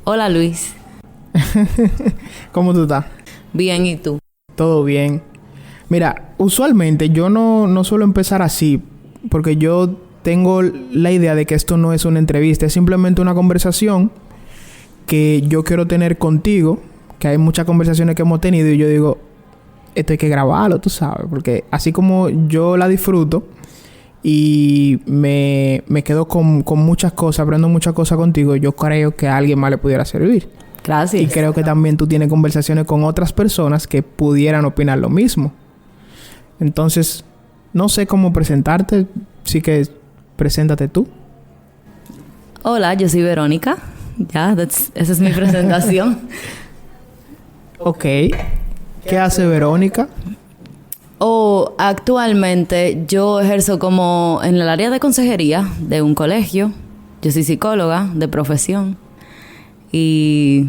Hola Luis. ¿Cómo tú estás? Bien, ¿y tú? Todo bien. Mira, usualmente yo no suelo empezar así, porque yo tengo la idea de que esto no es una entrevista, es simplemente una conversación que yo quiero tener contigo, que hay muchas conversaciones que hemos tenido y yo digo, esto hay que grabarlo, tú sabes, porque así como yo la disfruto y me quedo con muchas cosas, aprendo muchas cosas contigo, yo creo que a alguien más le pudiera servir. Gracias. Y creo que también tú tienes conversaciones con otras personas que pudieran opinar lo mismo. Entonces, no sé cómo presentarte, así que preséntate tú. Hola, yo soy Verónica. Esa es mi presentación. Ok. ¿Qué hace Verónica? Actualmente yo ejerzo como en el área de consejería de un colegio. Yo soy psicóloga de profesión. Y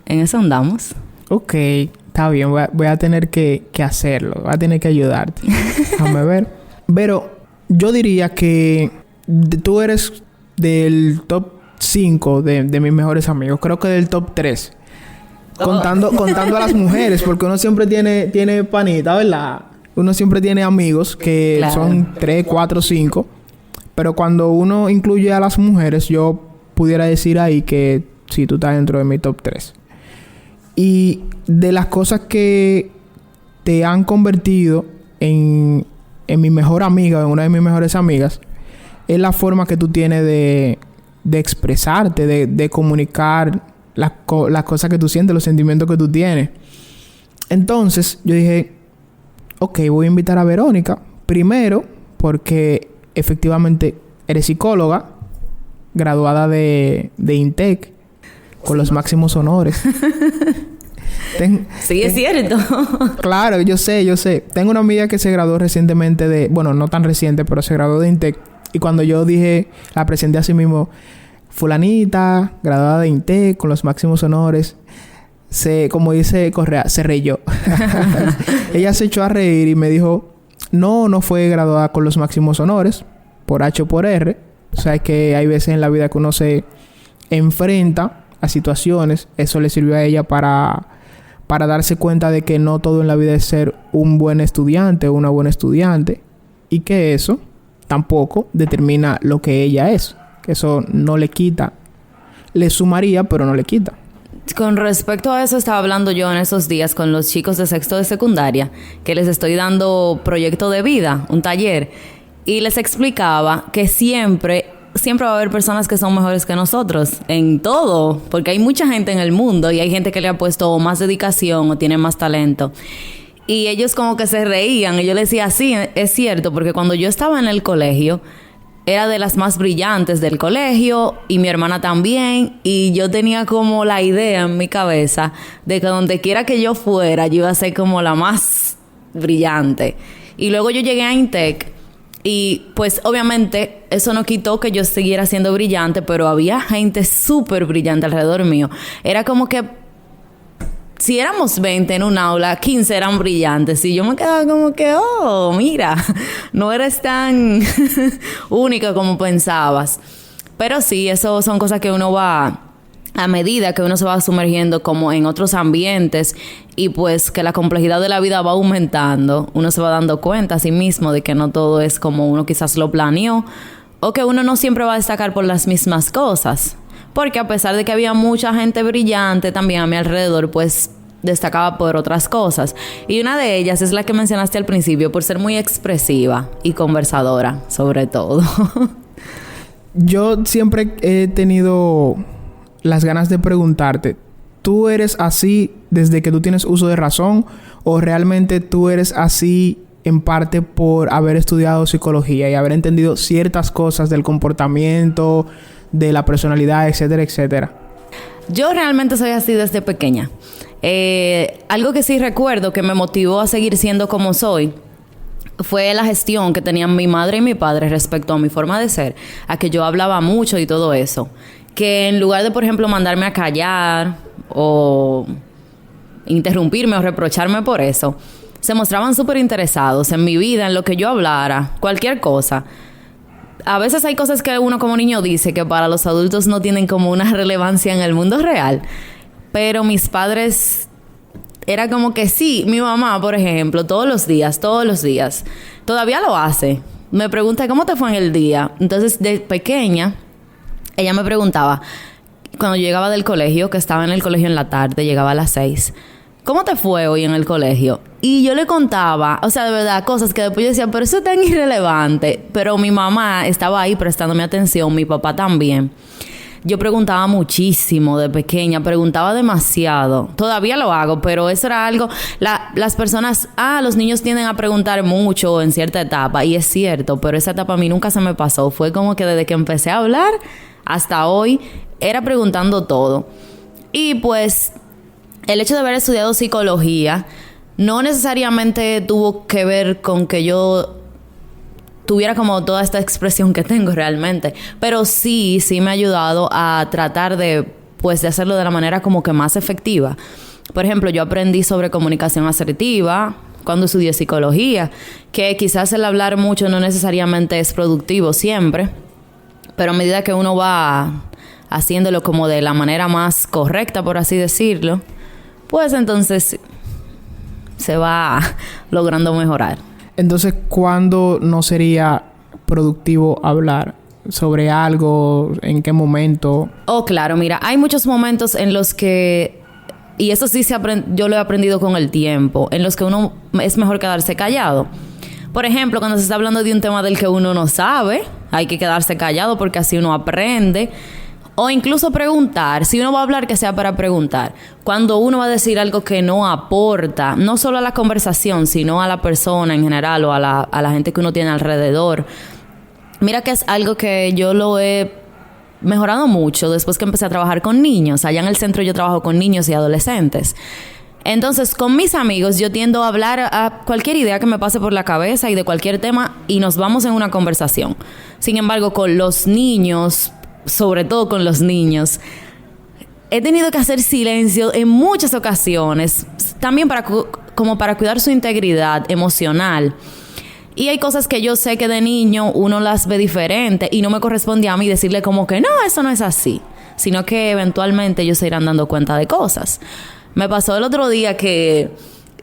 en eso andamos. Ok, está bien. Voy a tener que hacerlo. Voy a tener que ayudarte. Déjame ver. Pero yo diría que tú eres del top 5 de mis mejores amigos. Creo que del top 3. Contando a las mujeres. Porque uno siempre tiene panita, ¿verdad? Uno siempre tiene amigos que claro, son 3, 4, 5. Pero cuando uno incluye a las mujeres, yo pudiera decir ahí que sí, tú estás dentro de mi top 3. Y de las cosas que te han convertido en mi mejor amiga, en una de mis mejores amigas, es la forma que tú tienes de expresarte, de comunicar las cosas que tú sientes, los sentimientos que tú tienes. Entonces, yo dije, ok, voy a invitar a Verónica. Primero, porque efectivamente eres psicóloga, graduada de INTEC, con los máximos honores. Sí, es cierto. Claro, yo sé. Tengo una amiga que se graduó recientemente de... Bueno, no tan reciente, pero se graduó de INTEC. Y cuando yo dije... La presenté así mismo. Fulanita, graduada de INTEC, con los máximos honores. Como dice Correa, se reyó. Ella se echó a reír y me dijo... No fue graduada con los máximos honores. Por H o por R. O sea, que hay veces en la vida que uno se enfrenta a situaciones. Eso le sirvió a ella para darse cuenta de que no todo en la vida es ser un buen estudiante o una buena estudiante. Y que eso tampoco determina lo que ella es. Que eso no le quita. Le sumaría, pero no le quita. Con respecto a eso, estaba hablando yo en esos días con los chicos de sexto de secundaria, que les estoy dando proyecto de vida, un taller, y les explicaba que siempre va a haber personas que son mejores que nosotros en todo, porque hay mucha gente en el mundo y hay gente que le ha puesto más dedicación o tiene más talento. Y ellos como que se reían y yo les decía, sí, es cierto, porque cuando yo estaba en el colegio era de las más brillantes del colegio y mi hermana también, y yo tenía como la idea en mi cabeza de que donde quiera que yo fuera yo iba a ser como la más brillante. Y luego yo llegué a INTEC y pues obviamente eso no quitó que yo siguiera siendo brillante, pero había gente súper brillante alrededor mío. Era como que si éramos 20 en un aula, 15 eran brillantes. Y yo me quedaba como que, mira, no eres tan única como pensabas. Pero sí, eso son cosas que uno va, a medida que uno se va sumergiendo como en otros ambientes y pues que la complejidad de la vida va aumentando, uno se va dando cuenta a sí mismo de que no todo es como uno quizás lo planeó o que uno no siempre va a destacar por las mismas cosas. Porque a pesar de que había mucha gente brillante también a mi alrededor, pues destacaba por otras cosas. Y una de ellas es la que mencionaste al principio, por ser muy expresiva y conversadora, sobre todo. Yo siempre he tenido las ganas de preguntarte, ¿tú eres así desde que tú tienes uso de razón o realmente tú eres así en parte por haber estudiado psicología y haber entendido ciertas cosas del comportamiento, de la personalidad, etcétera, etcétera? Yo realmente soy así desde pequeña. Algo que sí recuerdo que me motivó a seguir siendo como soy fue la gestión que tenían mi madre y mi padre respecto a mi forma de ser, a que yo hablaba mucho y todo eso. Que en lugar de, por ejemplo, mandarme a callar o interrumpirme o reprocharme por eso, se mostraban súper interesados en mi vida, en lo que yo hablara, cualquier cosa. a veces hay cosas que uno como niño dice que para los adultos no tienen como una relevancia en el mundo real. Pero mis padres, era como que sí. Mi mamá, por ejemplo, todos los días, todavía lo hace. Me pregunta, ¿cómo te fue en el día? Entonces, de pequeña, ella me preguntaba, cuando yo llegaba del colegio, que estaba en el colegio en la tarde, llegaba a las 6, ¿cómo te fue hoy en el colegio? Y yo le contaba, o sea, de verdad, cosas que después yo decía, pero eso es tan irrelevante. Pero mi mamá estaba ahí prestándome atención, mi papá también. Yo preguntaba muchísimo de pequeña, preguntaba demasiado. Todavía lo hago, pero eso era algo... las personas... los niños tienden a preguntar mucho en cierta etapa. Y es cierto, pero esa etapa a mí nunca se me pasó. Fue como que desde que empecé a hablar hasta hoy, era preguntando todo. Y pues, el hecho de haber estudiado psicología no necesariamente tuvo que ver con que yo tuviera como toda esta expresión que tengo realmente, pero sí me ha ayudado a tratar de hacerlo de la manera como que más efectiva. Por ejemplo, yo aprendí sobre comunicación asertiva cuando estudié psicología, que quizás el hablar mucho no necesariamente es productivo siempre, pero a medida que uno va haciéndolo como de la manera más correcta, por así decirlo, pues entonces se va logrando mejorar. Entonces, ¿cuándo no sería productivo hablar sobre algo? ¿En qué momento? Oh, claro, mira, hay muchos momentos en los que, y eso sí yo lo he aprendido con el tiempo, en los que uno es mejor quedarse callado. Por ejemplo, cuando se está hablando de un tema del que uno no sabe, hay que quedarse callado porque así uno aprende. O incluso preguntar, si uno va a hablar, que sea para preguntar. Cuando uno va a decir algo que no aporta, no solo a la conversación, sino a la persona en general o a la gente que uno tiene alrededor. Mira que es algo que yo lo he mejorado mucho después que empecé a trabajar con niños. Allá en el centro yo trabajo con niños y adolescentes. Entonces, con mis amigos yo tiendo a hablar a cualquier idea que me pase por la cabeza y de cualquier tema y nos vamos en una conversación. Sin embargo, con los niños... sobre todo con los niños, he tenido que hacer silencio en muchas ocasiones, también para cuidar su integridad emocional. Y hay cosas que yo sé que de niño uno las ve diferente y no me corresponde a mí decirle como que no, eso no es así, sino que eventualmente ellos se irán dando cuenta de cosas. Me pasó el otro día que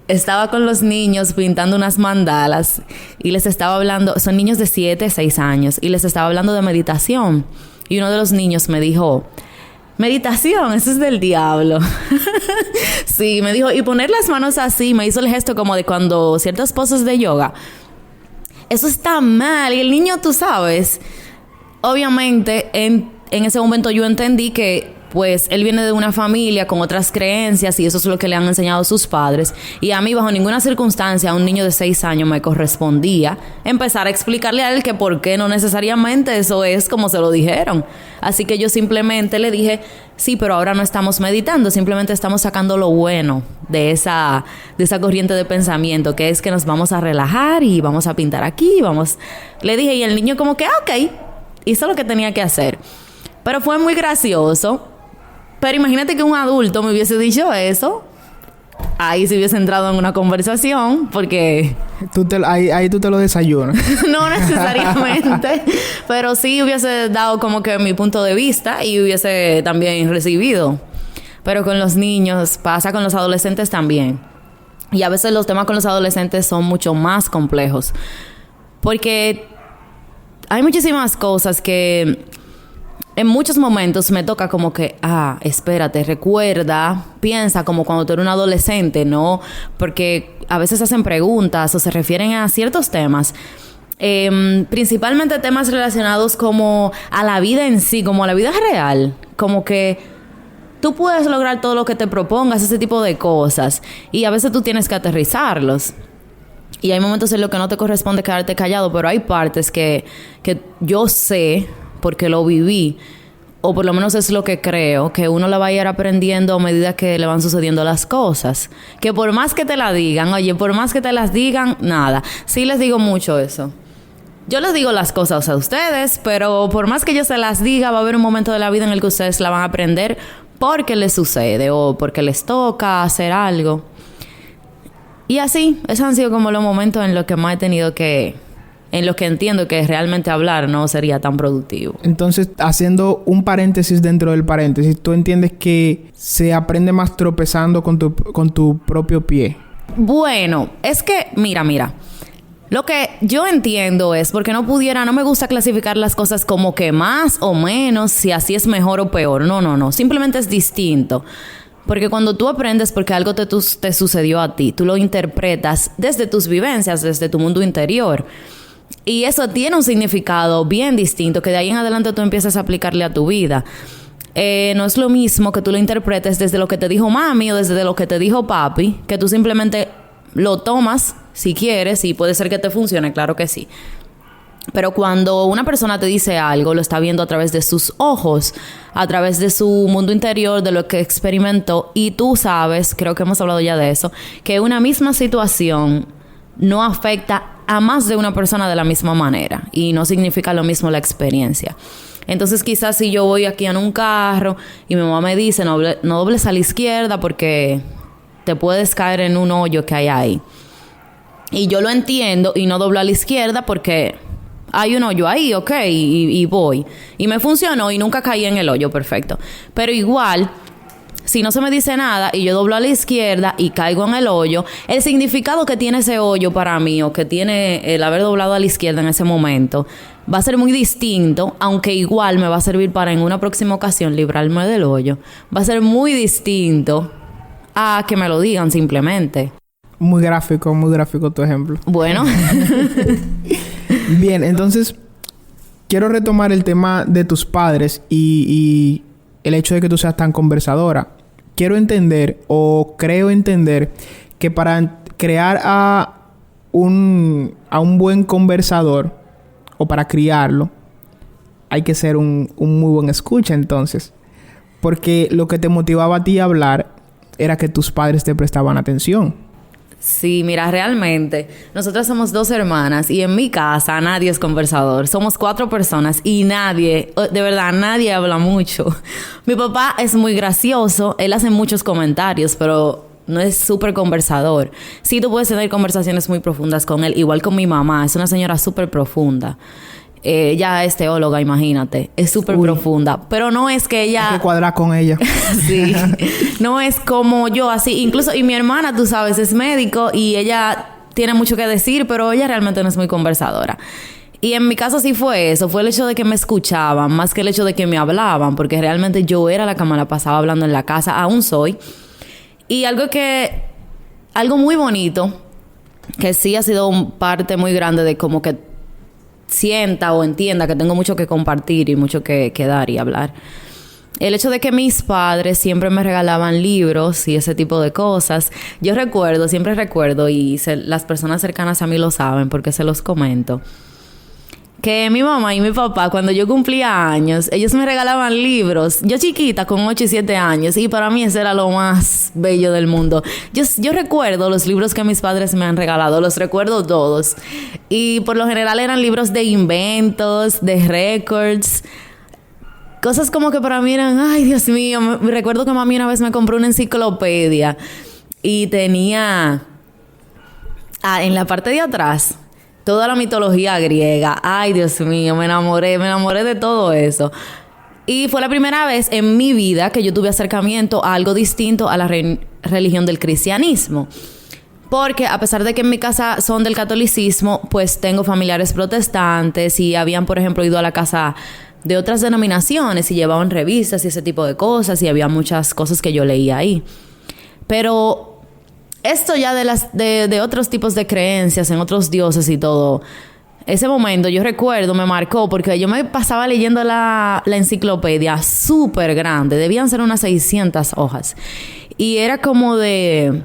estaba con los niños pintando unas mandalas y les estaba hablando, son niños de 7, 6 años, y les estaba hablando de meditación. Y uno de los niños me dijo, meditación, eso es del diablo. Sí, me dijo, y poner las manos así, me hizo el gesto como de cuando ciertas poses de yoga. Eso está mal. Y el niño, tú sabes, obviamente en ese momento yo entendí que pues él viene de una familia con otras creencias y eso es lo que le han enseñado sus padres. Y a mí, bajo ninguna circunstancia, a un niño de 6 años me correspondía empezar a explicarle a él que por qué no necesariamente eso es como se lo dijeron. Así que yo simplemente le dije, sí, pero ahora no estamos meditando, simplemente estamos sacando lo bueno de esa corriente de pensamiento, que es que nos vamos a relajar y vamos a pintar aquí, Le dije, y el niño como que, ok, hizo lo que tenía que hacer. Pero fue muy gracioso. Pero imagínate que un adulto me hubiese dicho eso. Ahí se hubiese entrado en una conversación, porque... Ahí tú te lo desayunas. No necesariamente. Pero sí hubiese dado como que mi punto de vista y hubiese también recibido. Pero con los niños, pasa con los adolescentes también. Y a veces los temas con los adolescentes son mucho más complejos. Porque hay muchísimas cosas que... en muchos momentos me toca como que, espérate, recuerda, piensa como cuando tú eres un adolescente, ¿no? Porque a veces hacen preguntas o se refieren a ciertos temas. Principalmente temas relacionados como a la vida en sí, como a la vida real. Como que tú puedes lograr todo lo que te propongas, ese tipo de cosas. Y a veces tú tienes que aterrizarlos. Y hay momentos en los que no te corresponde quedarte callado, pero hay partes que yo sé... porque lo viví, o por lo menos es lo que creo, que uno la va a ir aprendiendo a medida que le van sucediendo las cosas. Que por más que te la digan, por más que te las digan, nada. Sí les digo mucho eso. Yo les digo las cosas a ustedes, pero por más que yo se las diga, va a haber un momento de la vida en el que ustedes la van a aprender porque les sucede o porque les toca hacer algo. Y así, esos han sido como los momentos en los que más he tenido que en lo que entiendo que realmente hablar no sería tan productivo. Entonces, haciendo un paréntesis dentro del paréntesis, tú entiendes que se aprende más tropezando con tu propio pie. Bueno, es que, mira. Lo que yo entiendo es porque no me gusta clasificar las cosas como que más o menos, si así es mejor o peor. No. Simplemente es distinto. Porque cuando tú aprendes porque algo te sucedió a ti, tú lo interpretas desde tus vivencias, desde tu mundo interior. Y eso tiene un significado bien distinto, que de ahí en adelante tú empiezas a aplicarle a tu vida. No es lo mismo que tú lo interpretes desde lo que te dijo mami o desde lo que te dijo papi, que tú simplemente lo tomas si quieres y puede ser que te funcione, claro que sí. Pero cuando una persona te dice algo, lo está viendo a través de sus ojos, a través de su mundo interior, de lo que experimentó, y tú sabes, creo que hemos hablado ya de eso, que una misma situación no afecta a más de una persona de la misma manera y no significa lo mismo la experiencia. Entonces quizás si yo voy aquí en un carro y mi mamá me dice no dobles a la izquierda porque te puedes caer en un hoyo que hay ahí, y yo lo entiendo y no doblo a la izquierda porque hay un hoyo ahí, ok, y voy. Y me funcionó y nunca caí en el hoyo, perfecto. Pero igual, si no se me dice nada y yo doblo a la izquierda y caigo en el hoyo, el significado que tiene ese hoyo para mí, o que tiene el haber doblado a la izquierda en ese momento, va a ser muy distinto, aunque igual me va a servir para en una próxima ocasión librarme del hoyo. Va a ser muy distinto a que me lo digan simplemente. Muy gráfico tu ejemplo. Bueno. Bien, entonces quiero retomar el tema de tus padres y el hecho de que tú seas tan conversadora. Quiero entender, o creo entender, que para crear a un buen conversador, o para criarlo, hay que ser un muy buen escucha, entonces. Porque lo que te motivaba a ti a hablar era que tus padres te prestaban atención. Sí, mira, realmente nosotras somos 2 hermanas y en mi casa nadie es conversador. Somos 4 personas y nadie, de verdad, nadie habla mucho. Mi papá es muy gracioso, él hace muchos comentarios, pero no es súper conversador. Sí, tú puedes tener conversaciones muy profundas con él, igual con mi mamá, es una señora súper profunda. Ella es teóloga, imagínate. Es súper profunda. Pero no es que ella... Hay que cuadrar con ella. Sí. No es como yo, así. Incluso... Y mi hermana, tú sabes, es médico y ella tiene mucho que decir, pero ella realmente no es muy conversadora. Y en mi caso sí fue eso. Fue el hecho de que me escuchaban más que el hecho de que me hablaban. Porque realmente yo era la que me la pasaba hablando en la casa. Aún soy. Y algo muy bonito, que sí ha sido parte muy grande de como que sienta o entienda que tengo mucho que compartir y mucho que dar y hablar. El hecho de que mis padres siempre me regalaban libros y ese tipo de cosas. Yo siempre recuerdo, y las personas cercanas a mí lo saben porque se los comento, que mi mamá y mi papá, cuando yo cumplía años, ellos me regalaban libros. Yo chiquita, con 8 y 7 años, y para mí eso era lo más bello del mundo. Yo recuerdo los libros que mis padres me han regalado, los recuerdo todos. Y por lo general eran libros de inventos, de records, cosas como que para mí eran, ay, Dios mío. Recuerdo que mami una vez me compró una enciclopedia y tenía en la parte de atrás toda la mitología griega. Ay, Dios mío, me enamoré de todo eso. Y fue la primera vez en mi vida que yo tuve acercamiento a algo distinto a la religión del cristianismo. Porque a pesar de que en mi casa son del catolicismo, pues tengo familiares protestantes y habían, por ejemplo, ido a la casa de otras denominaciones y llevaban revistas y ese tipo de cosas, y había muchas cosas que yo leía ahí. Pero esto ya de otros tipos de creencias en otros dioses y todo, ese momento yo recuerdo me marcó porque yo me pasaba leyendo la enciclopedia súper grande, debían ser unas 600 hojas, y era como de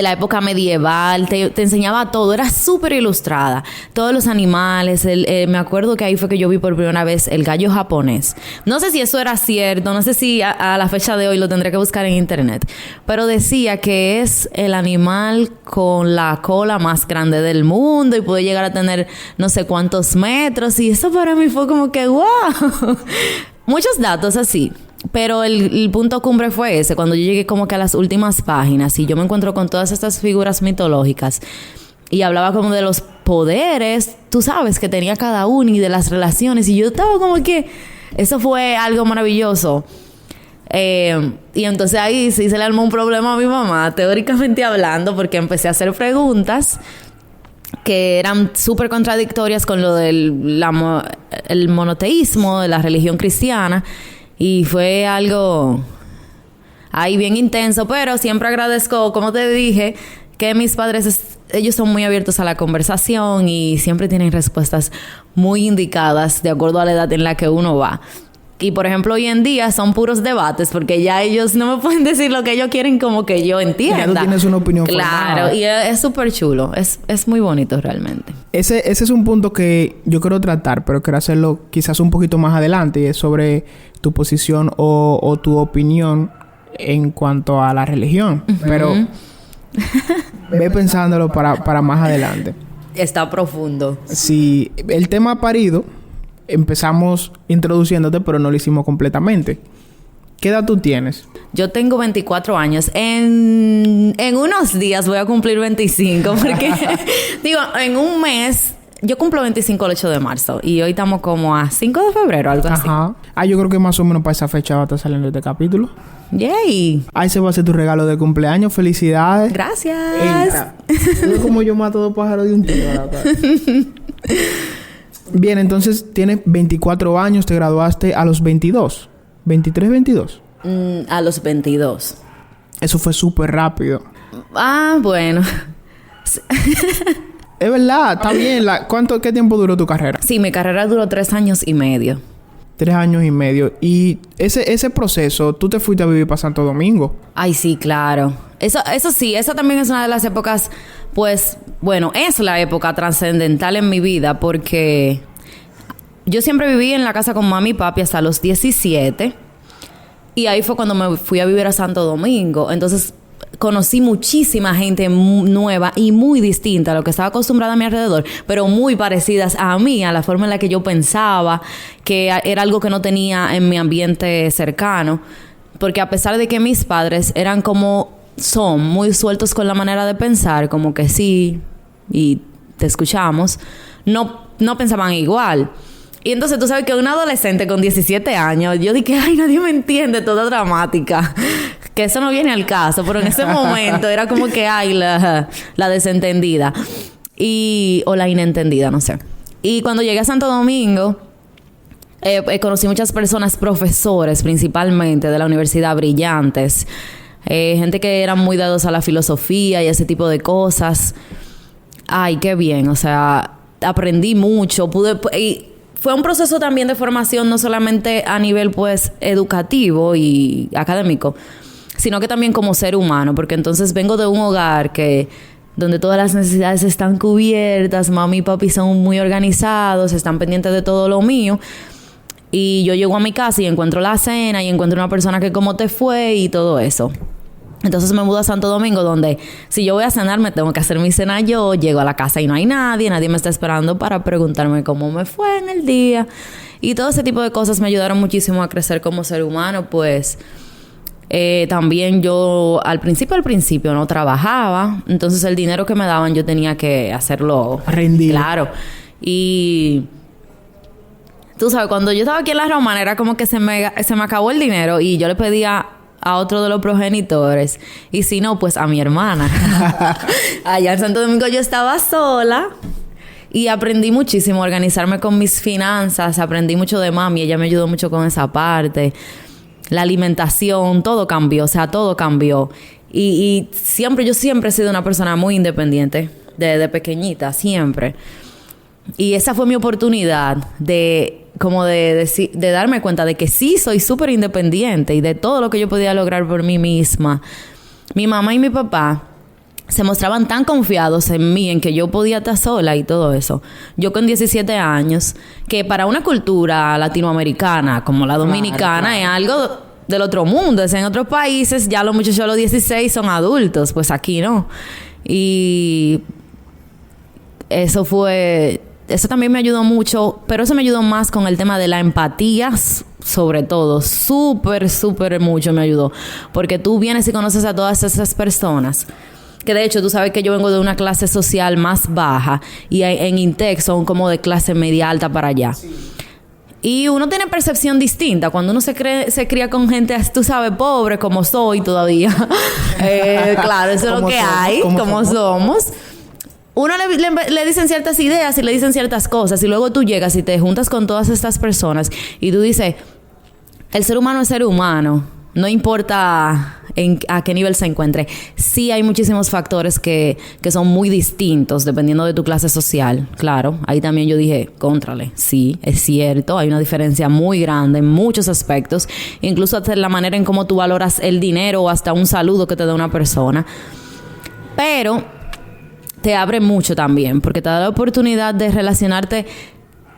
la época medieval, te enseñaba todo, era súper ilustrada, todos los animales. Me acuerdo que ahí fue que yo vi por primera vez el gallo japonés. No sé si eso era cierto, no sé si a la fecha de hoy lo tendré que buscar en internet, pero decía que es el animal con la cola más grande del mundo y puede llegar a tener no sé cuántos metros, y eso para mí fue como que wow. Muchos datos así. Pero el punto cumbre fue ese, cuando yo llegué como que a las últimas páginas y yo me encuentro con todas estas figuras mitológicas y hablaba como de los poderes, tú sabes, que tenía cada uno y de las relaciones. Y yo estaba como que... Eso fue algo maravilloso. Y entonces ahí sí se le armó un problema a mi mamá, teóricamente hablando, porque empecé a hacer preguntas que eran súper contradictorias con lo del el monoteísmo de la religión cristiana. Y fue algo ahí bien intenso, pero siempre agradezco, como te dije, que mis padres, ellos son muy abiertos a la conversación y siempre tienen respuestas muy indicadas de acuerdo a la edad en la que uno va. Y, por ejemplo, hoy en día son puros debates porque ya ellos no me pueden decir lo que ellos quieren como que yo entienda. Ya tú tienes una opinión formada. Claro, y es súper chulo. Es muy bonito realmente. Ese es un punto que yo quiero tratar, pero quiero hacerlo quizás un poquito más adelante. Y es sobre tu posición o tu opinión en cuanto a la religión. Uh-huh. Pero ve pensándolo para más adelante. Está profundo. Sí, el tema parido... Empezamos introduciéndote, pero no lo hicimos completamente. ¿Qué edad tú tienes? Yo tengo 24 años. En unos días voy a cumplir 25. Porque, digo, en un mes... Yo cumplo 25 el 8 de marzo. Y hoy estamos como a 5 de febrero, algo así. Ajá. Yo creo que más o menos para esa fecha va a estar saliendo este capítulo. ¡Yay! Ahí se va a hacer tu regalo de cumpleaños. ¡Felicidades! ¡Gracias! Es como yo mato dos pájaros de un tiro. Bien, entonces tienes 24 años, te graduaste a los 22. ¿23, 22? A los 22. Eso fue súper rápido. Bueno. Es verdad, está bien. ¿Qué tiempo duró tu carrera? Sí, mi carrera duró 3 años y medio. 3 años y medio. Y ese proceso, ¿tú te fuiste a vivir para Santo Domingo? Ay, sí, claro. Eso sí, esa también es una de las épocas, pues, bueno, es la época trascendental en mi vida porque yo siempre viví en la casa con mami y papi hasta los 17 y ahí fue cuando me fui a vivir a Santo Domingo. Entonces conocí muchísima gente nueva y muy distinta a lo que estaba acostumbrada a mi alrededor, pero muy parecidas a mí, a la forma en la que yo pensaba, que era algo que no tenía en mi ambiente cercano, porque a pesar de que mis padres eran son muy sueltos con la manera de pensar, como que sí, y te escuchamos, no pensaban igual. Y entonces tú sabes que un adolescente con 17 años, yo dije, ay, nadie me entiende, toda dramática. Que eso no viene al caso, pero en ese momento era como que, ay, la desentendida. O la inentendida, no sé. Y cuando llegué a Santo Domingo, conocí muchas personas, profesores principalmente de la universidad, brillantes. Gente que eran muy dados a la filosofía y ese tipo de cosas. Ay, qué bien. O sea, aprendí mucho. Y fue un proceso también de formación, no solamente a nivel, pues, educativo y académico, sino que también como ser humano. Porque entonces vengo de un hogar donde todas las necesidades están cubiertas. Mami y papi son muy organizados, están pendientes de todo lo mío. Y yo llego a mi casa y encuentro la cena y encuentro una persona que cómo te fue y todo eso. Entonces me mudo a Santo Domingo, donde si yo voy a cenar me tengo que hacer mi cena yo. Llego a la casa y no hay nadie me está esperando para preguntarme cómo me fue en el día. Y todo ese tipo de cosas me ayudaron muchísimo a crecer como ser humano. Pues también yo al principio no trabajaba. Entonces el dinero que me daban yo tenía que hacerlo rendir. Claro. Y tú sabes, cuando yo estaba aquí en La Romana era como que se me acabó el dinero y yo le pedía a otro de los progenitores. Y si no, pues a mi hermana. Allá en Santo Domingo yo estaba sola y aprendí muchísimo a organizarme con mis finanzas. Aprendí mucho de mami. Ella me ayudó mucho con esa parte. La alimentación, todo cambió. O sea, todo cambió. Y yo siempre he sido una persona muy independiente. Desde pequeñita, siempre. Y esa fue mi oportunidad de darme cuenta de que sí soy súper independiente y de todo lo que yo podía lograr por mí misma. Mi mamá y mi papá se mostraban tan confiados en mí, en que yo podía estar sola y todo eso. Yo con 17 años, que para una cultura latinoamericana como la dominicana, claro. Es algo del otro mundo. En otros países ya los muchachos a los 16 son adultos, pues aquí no. Y eso también me ayudó mucho, pero eso me ayudó más con el tema de la empatía, sobre todo. Súper, súper mucho me ayudó. Porque tú vienes y conoces a todas esas personas Que de hecho, tú sabes que yo vengo de una clase social más baja y en Intec son como de clase media alta para allá. Sí. Y uno tiene percepción distinta. Cuando uno se cría con gente, tú sabes, pobre, como soy todavía. Claro, eso es lo que hay, como somos. Uno le dicen ciertas ideas y le dicen ciertas cosas. Y luego tú llegas y te juntas con todas estas personas y tú dices, el ser humano es ser humano. No importa a qué nivel se encuentre. Sí hay muchísimos factores que son muy distintos dependiendo de tu clase social. Claro, ahí también yo dije, cóntrale. Sí, es cierto. Hay una diferencia muy grande en muchos aspectos. Incluso hasta la manera en cómo tú valoras el dinero o hasta un saludo que te da una persona. Pero te abre mucho también porque te da la oportunidad de relacionarte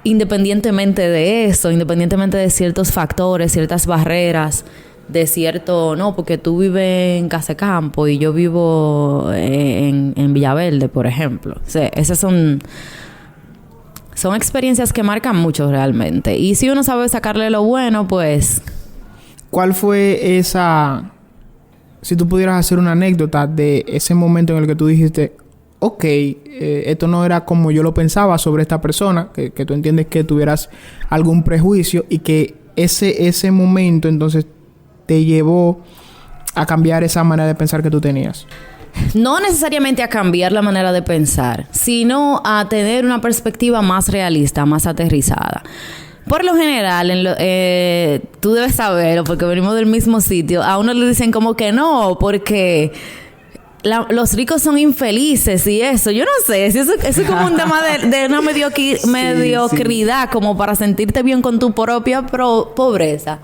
independientemente de eso, independientemente de ciertos factores, ciertas barreras. De cierto, no, porque tú vives en Casecampo y yo vivo en Villaverde, por ejemplo. O sea, esas son experiencias que marcan mucho realmente. Y si uno sabe sacarle lo bueno, pues... ¿Cuál fue esa... Si tú pudieras hacer una anécdota de ese momento en el que tú dijiste, ok, esto no era como yo lo pensaba sobre esta persona, que tú entiendes que tuvieras algún prejuicio y que ese momento entonces te llevó a cambiar esa manera de pensar que tú tenías? No necesariamente a cambiar la manera de pensar, sino a tener una perspectiva más realista, más aterrizada. Por lo general, tú debes saberlo porque venimos del mismo sitio. A uno le dicen como que no, porque los ricos son infelices y eso. Yo no sé, si eso es como un tema de una mediocridad, sí. Como para sentirte bien con tu propia pobreza.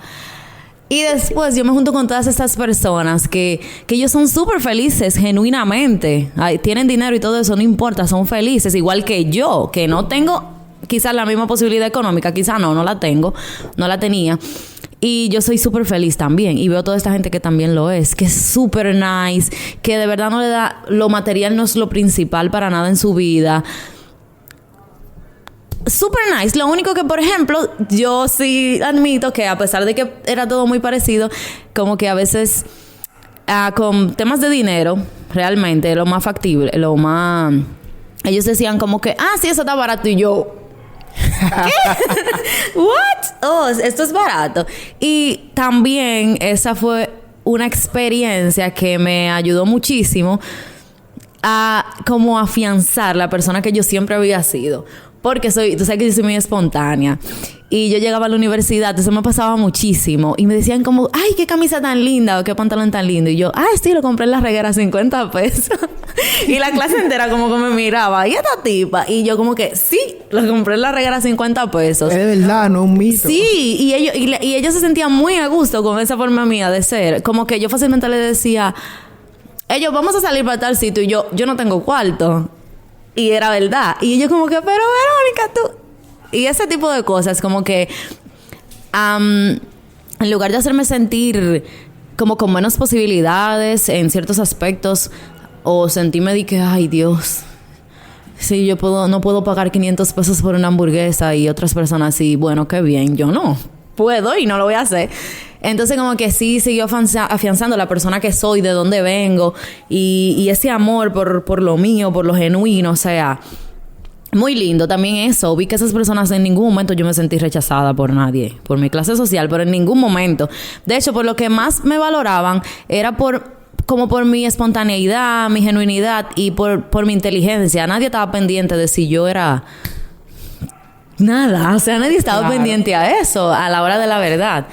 Y después yo me junto con todas estas personas que ellos son súper felices, genuinamente. Tienen dinero y todo eso, no importa, son felices. Igual que yo, que no tengo quizás la misma posibilidad económica. Quizás no la tengo, no la tenía. Y yo soy súper feliz también. Y veo toda esta gente que también lo es, que es súper nice, que de verdad no le da... Lo material no es lo principal para nada en su vida. Super nice. Lo único que, por ejemplo, yo sí admito que a pesar de que era todo muy parecido, como que a veces con temas de dinero, realmente lo más factible, ellos decían como que, sí, eso está barato. Y yo, ¿qué? ¿What? Oh, esto es barato. Y también esa fue una experiencia que me ayudó muchísimo a como afianzar la persona que yo siempre había sido. Porque tú sabes que yo soy muy espontánea. Y yo llegaba a la universidad, eso me pasaba muchísimo. Y me decían como, ay, qué camisa tan linda o qué pantalón tan lindo. Y yo, sí, lo compré en la reguera, 50 pesos. Y la clase entera como que me miraba, ¿y esta tipa? Y yo como que, sí, lo compré en la reguera, 50 pesos. Es verdad, no es un mito. Sí, y ellos se sentían muy a gusto con esa forma mía de ser. Como que yo fácilmente les decía, ellos, vamos a salir para tal sitio. Y yo no tengo cuarto. Y era verdad. Y yo como que, pero Verónica, tú... Y ese tipo de cosas, como que... en lugar de hacerme sentir como con menos posibilidades en ciertos aspectos, o sentirme de que, ay, Dios... Sí, no puedo pagar 500 pesos por una hamburguesa y otras personas sí, bueno, qué bien. Yo no puedo y no lo voy a hacer. Entonces como que sí siguió afianzando la persona que soy, de dónde vengo y ese amor por lo mío, por lo genuino, o sea, muy lindo. También eso, vi que esas personas en ningún momento yo me sentí rechazada por nadie, por mi clase social, pero en ningún momento. De hecho, por lo que más me valoraban era por mi espontaneidad, mi genuinidad y por mi inteligencia. Nadie estaba pendiente de si yo era... Nada, o sea, nadie estaba pendiente a eso a la hora de la verdad.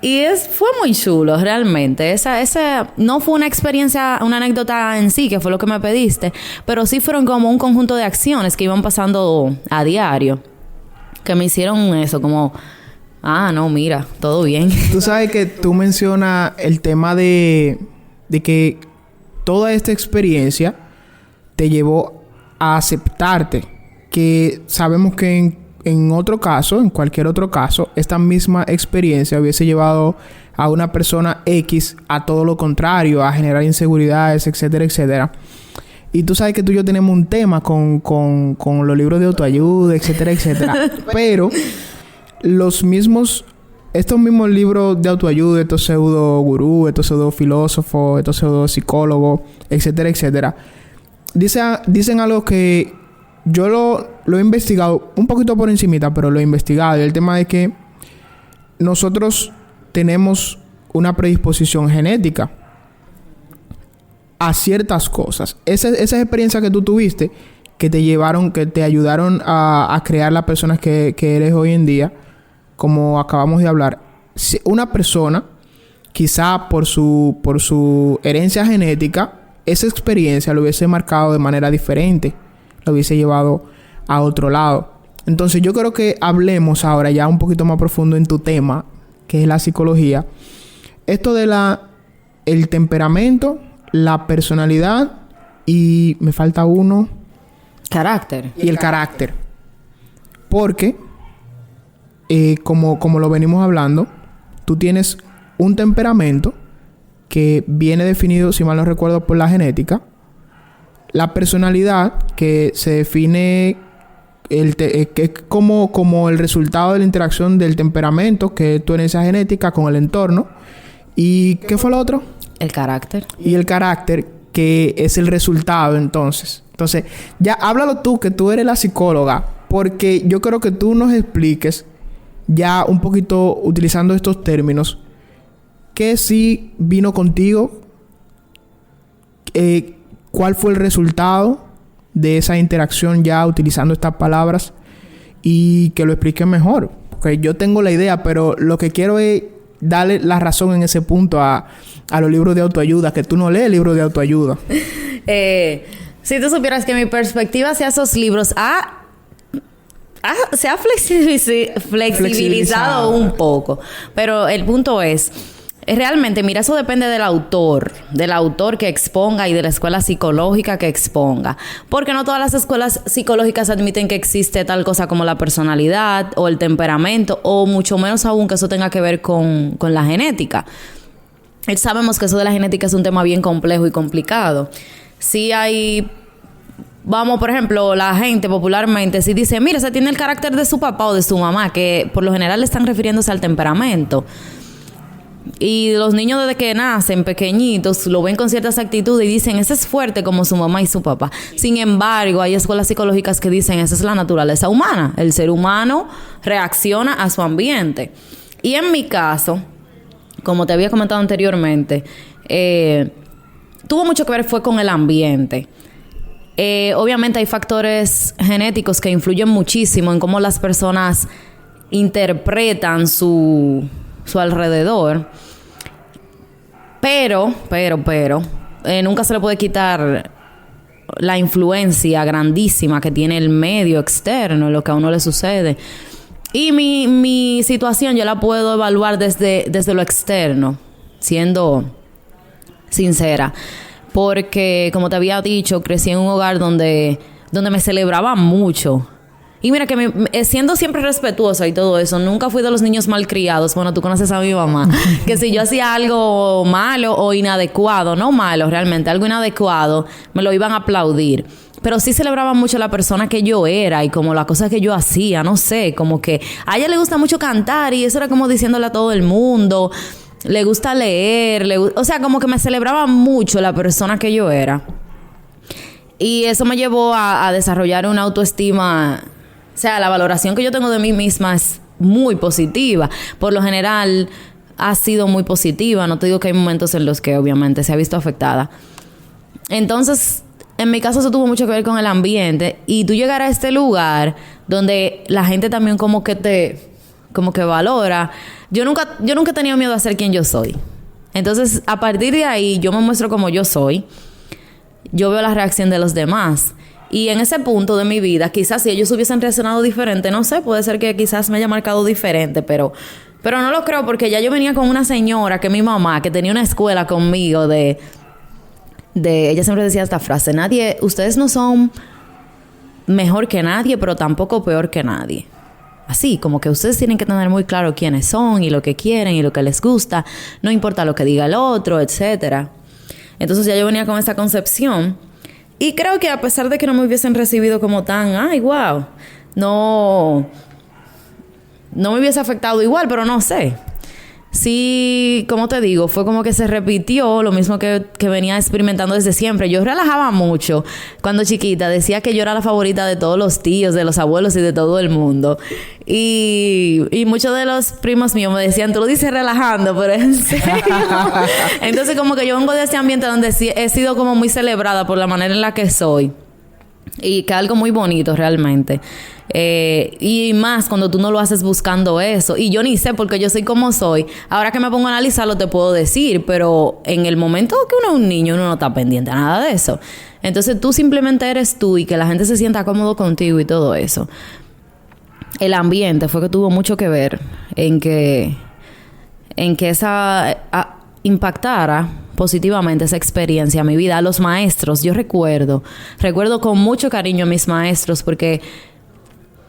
Y fue muy chulo, realmente. Esa no fue una experiencia, una anécdota en sí, que fue lo que me pediste, pero sí fueron como un conjunto de acciones que iban pasando a diario, que me hicieron eso, como, no, mira, todo bien. Tú sabes que tú mencionas el tema de que toda esta experiencia te llevó a aceptarte, que sabemos que en otro caso, en cualquier otro caso, esta misma experiencia hubiese llevado a una persona X a todo lo contrario, a generar inseguridades, etcétera, etcétera. Y tú sabes que tú y yo tenemos un tema con los libros de autoayuda, etcétera, etcétera. Pero los mismos estos mismos libros de autoayuda, estos pseudo gurú, estos pseudo filósofos, estos pseudo psicólogos, etcétera, etcétera, dicen algo que yo lo he investigado un poquito por encimita, pero lo he investigado. Y el tema de que nosotros tenemos una predisposición genética a ciertas cosas. Esas experiencias que tú tuviste, que te ayudaron a crear las personas que eres hoy en día, como acabamos de hablar. Si una persona, quizá por su herencia genética, esa experiencia lo hubiese marcado de manera diferente, lo hubiese llevado a otro lado. Entonces yo creo que hablemos ahora ya un poquito más profundo en tu tema, que es la psicología. Esto de el temperamento, la personalidad y me falta uno. Carácter. Y el carácter. Porque, como lo venimos hablando, tú tienes un temperamento que viene definido, si mal no recuerdo, por la genética. La personalidad, que se define que es como el resultado de la interacción del temperamento, que es tu herencia genética con el entorno. ¿Y qué fue lo otro? El carácter. Y el carácter, que es el resultado, entonces. Entonces, ya háblalo tú, que tú eres la psicóloga, porque yo creo que tú nos expliques, ya un poquito utilizando estos términos, qué sí vino contigo, cuál fue el resultado de esa interacción ya utilizando estas palabras y que lo expliques mejor. Porque yo tengo la idea, pero lo que quiero es darle la razón en ese punto a los libros de autoayuda, que tú no lees libros de autoayuda. Si tú supieras que mi perspectiva hacia esos libros se ha flexibilizado un poco. Pero el punto es, realmente, mira, eso depende del autor que exponga y de la escuela psicológica que exponga. Porque no todas las escuelas psicológicas admiten que existe tal cosa como la personalidad o el temperamento, o mucho menos aún que eso tenga que ver con la genética. Sabemos que eso de la genética es un tema bien complejo y complicado. Sí hay... Vamos, por ejemplo, la gente popularmente si dice, mira, se tiene el carácter de su papá o de su mamá, que por lo general están refiriéndose al temperamento. Y los niños desde que nacen pequeñitos lo ven con ciertas actitudes y dicen, ese es fuerte como su mamá y su papá. Sin embargo, hay escuelas psicológicas que dicen, esa es la naturaleza humana. El ser humano reacciona a su ambiente. Y en mi caso, como te había comentado anteriormente, tuvo mucho que ver fue con el ambiente. Obviamente hay factores genéticos que influyen muchísimo en cómo las personas interpretan su alrededor. Pero, nunca se le puede quitar la influencia grandísima que tiene el medio externo, lo que a uno le sucede. Y mi situación yo la puedo evaluar desde lo externo, siendo sincera. Porque, como te había dicho, crecí en un hogar donde me celebraban mucho. Y mira que siendo siempre respetuosa y todo eso, nunca fui de los niños malcriados. Bueno, tú conoces a mi mamá. Que si yo hacía algo malo o inadecuado, no malo realmente, algo inadecuado, me lo iban a aplaudir. Pero sí celebraban mucho la persona que yo era y como las cosas que yo hacía, no sé, como que a ella le gusta mucho cantar y eso era como diciéndole a todo el mundo. Le gusta leer, o sea, como que me celebraba mucho la persona que yo era. Y eso me llevó a desarrollar una autoestima. O sea, la valoración que yo tengo de mí misma es muy positiva. Por lo general, ha sido muy positiva. No te digo que hay momentos en los que obviamente se ha visto afectada. Entonces, en mi caso, eso tuvo mucho que ver con el ambiente. Y tú llegar a este lugar donde la gente también como que valora. Yo nunca he tenido miedo a ser quien yo soy. Entonces, a partir de ahí, yo me muestro como yo soy. Yo veo la reacción de los demás. Y en ese punto de mi vida, quizás si ellos hubiesen reaccionado diferente, no sé, puede ser que quizás me haya marcado diferente, pero no lo creo porque ya yo venía con una señora que mi mamá, que tenía una escuela conmigo de ella siempre decía esta frase, ustedes no son mejor que nadie, pero tampoco peor que nadie. Así, como que ustedes tienen que tener muy claro quiénes son y lo que quieren y lo que les gusta, no importa lo que diga el otro, etcétera. Entonces ya yo venía con esa concepción y creo que a pesar de que no me hubiesen recibido como tan, ay, wow, no no me hubiese afectado igual, pero no sé. Sí, como te digo, fue como que se repitió lo mismo que venía experimentando desde siempre. Yo relajaba mucho cuando chiquita. Decía que yo era la favorita de todos los tíos, de los abuelos y de todo el mundo. Y muchos de los primos míos me decían, tú lo dices relajando, pero en serio. Entonces como que yo vengo de ese ambiente donde he sido como muy celebrada por la manera en la que soy. Y que es algo muy bonito realmente. Y más cuando tú no lo haces buscando eso. Y yo ni sé porque yo soy como soy. Ahora que me pongo a analizarlo te puedo decir, pero en el momento que uno es un niño, uno no está pendiente a nada de eso. Entonces tú simplemente eres tú y que la gente se sienta cómodo contigo y todo eso. El ambiente fue que tuvo mucho que ver en que esa impactara positivamente esa experiencia a mi vida. A los maestros, yo recuerdo con mucho cariño a mis maestros porque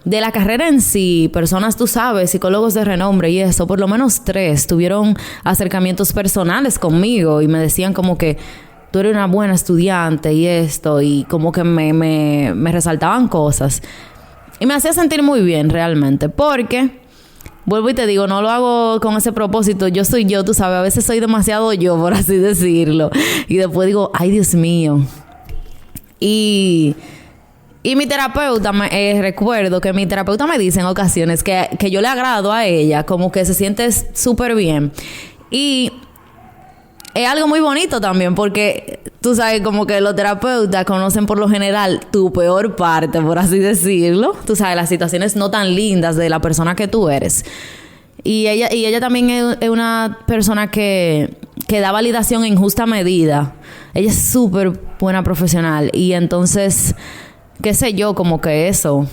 de la carrera en sí, personas, tú sabes, psicólogos de renombre y eso, por lo menos 3 tuvieron acercamientos personales conmigo y me decían como que tú eres una buena estudiante y esto, y como que me resaltaban cosas. Y me hacía sentir muy bien realmente, porque vuelvo y te digo, no lo hago con ese propósito. Yo soy yo, tú sabes. A veces soy demasiado yo, por así decirlo. Y después digo, ay, Dios mío. Y mi terapeuta, recuerdo que mi terapeuta me dice en ocasiones que yo le agrado a ella, como que se siente súper bien. Y es algo muy bonito también, porque tú sabes, como que los terapeutas conocen por lo general tu peor parte, por así decirlo. Tú sabes, las situaciones no tan lindas de la persona que tú eres. Y ella también es una persona que da validación en justa medida. Ella es súper buena profesional. Y entonces, qué sé yo, como que eso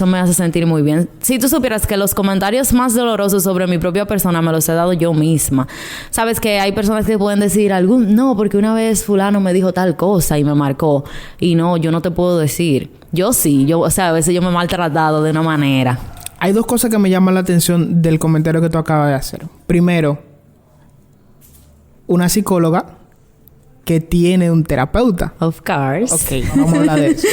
me hace sentir muy bien. Si tú supieras que los comentarios más dolorosos sobre mi propia persona me los he dado yo misma. Sabes que hay personas que pueden decir no, porque una vez fulano me dijo tal cosa y me marcó. Y no, yo no te puedo decir. Yo sí, o sea, a veces yo me he maltratado de una manera. Hay 2 cosas que me llaman la atención del comentario que tú acabas de hacer. Primero, una psicóloga que tiene un terapeuta. Of course. Ok, vamos a hablar de eso.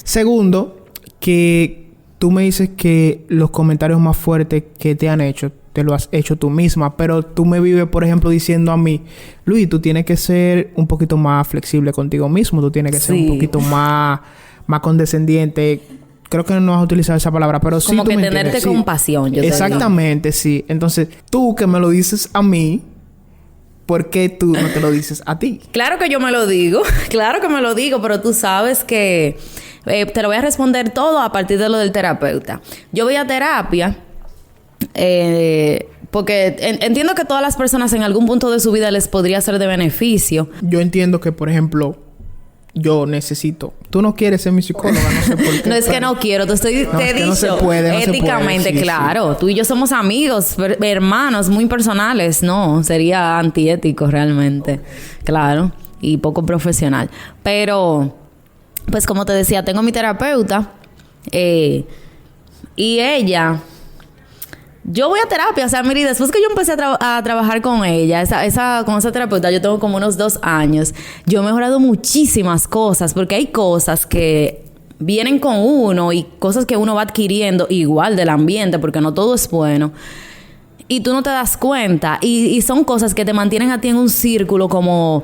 Segundo, que tú me dices que los comentarios más fuertes que te han hecho, te lo has hecho tú misma, pero tú me vives, por ejemplo, diciendo a mí, Luis, tú tienes que ser un poquito más flexible contigo mismo, tú tienes que ser un poquito más condescendiente. Creo que no vas a utilizar esa palabra, pero sí como tú que me tenerte entiendes. compasión, yo exactamente, sí. Entonces, tú que me lo dices a mí, ¿por qué tú no te lo dices a ti? Claro que yo me lo digo. Claro que me lo digo, pero tú sabes que te lo voy a responder todo a partir de lo del terapeuta. Yo voy a terapia porque entiendo que todas las personas en algún punto de su vida les podría ser de beneficio. Yo entiendo que, por ejemplo, yo necesito... Tú no quieres ser mi psicóloga, no sé por qué. No es que no quiero, te he dicho. No se puede, éticamente, sí, claro. Sí. Tú y yo somos amigos, hermanos, muy personales. No, sería antiético realmente. Claro. Y poco profesional. Pero, pues como te decía, tengo mi terapeuta. Y ella... Yo voy a terapia, o sea, mire, después que yo empecé a trabajar con ella, con esa terapeuta, yo tengo como unos 2 años, yo he mejorado muchísimas cosas, porque hay cosas que vienen con uno y cosas que uno va adquiriendo igual del ambiente, porque no todo es bueno. Y tú no te das cuenta, y son cosas que te mantienen a ti en un círculo como...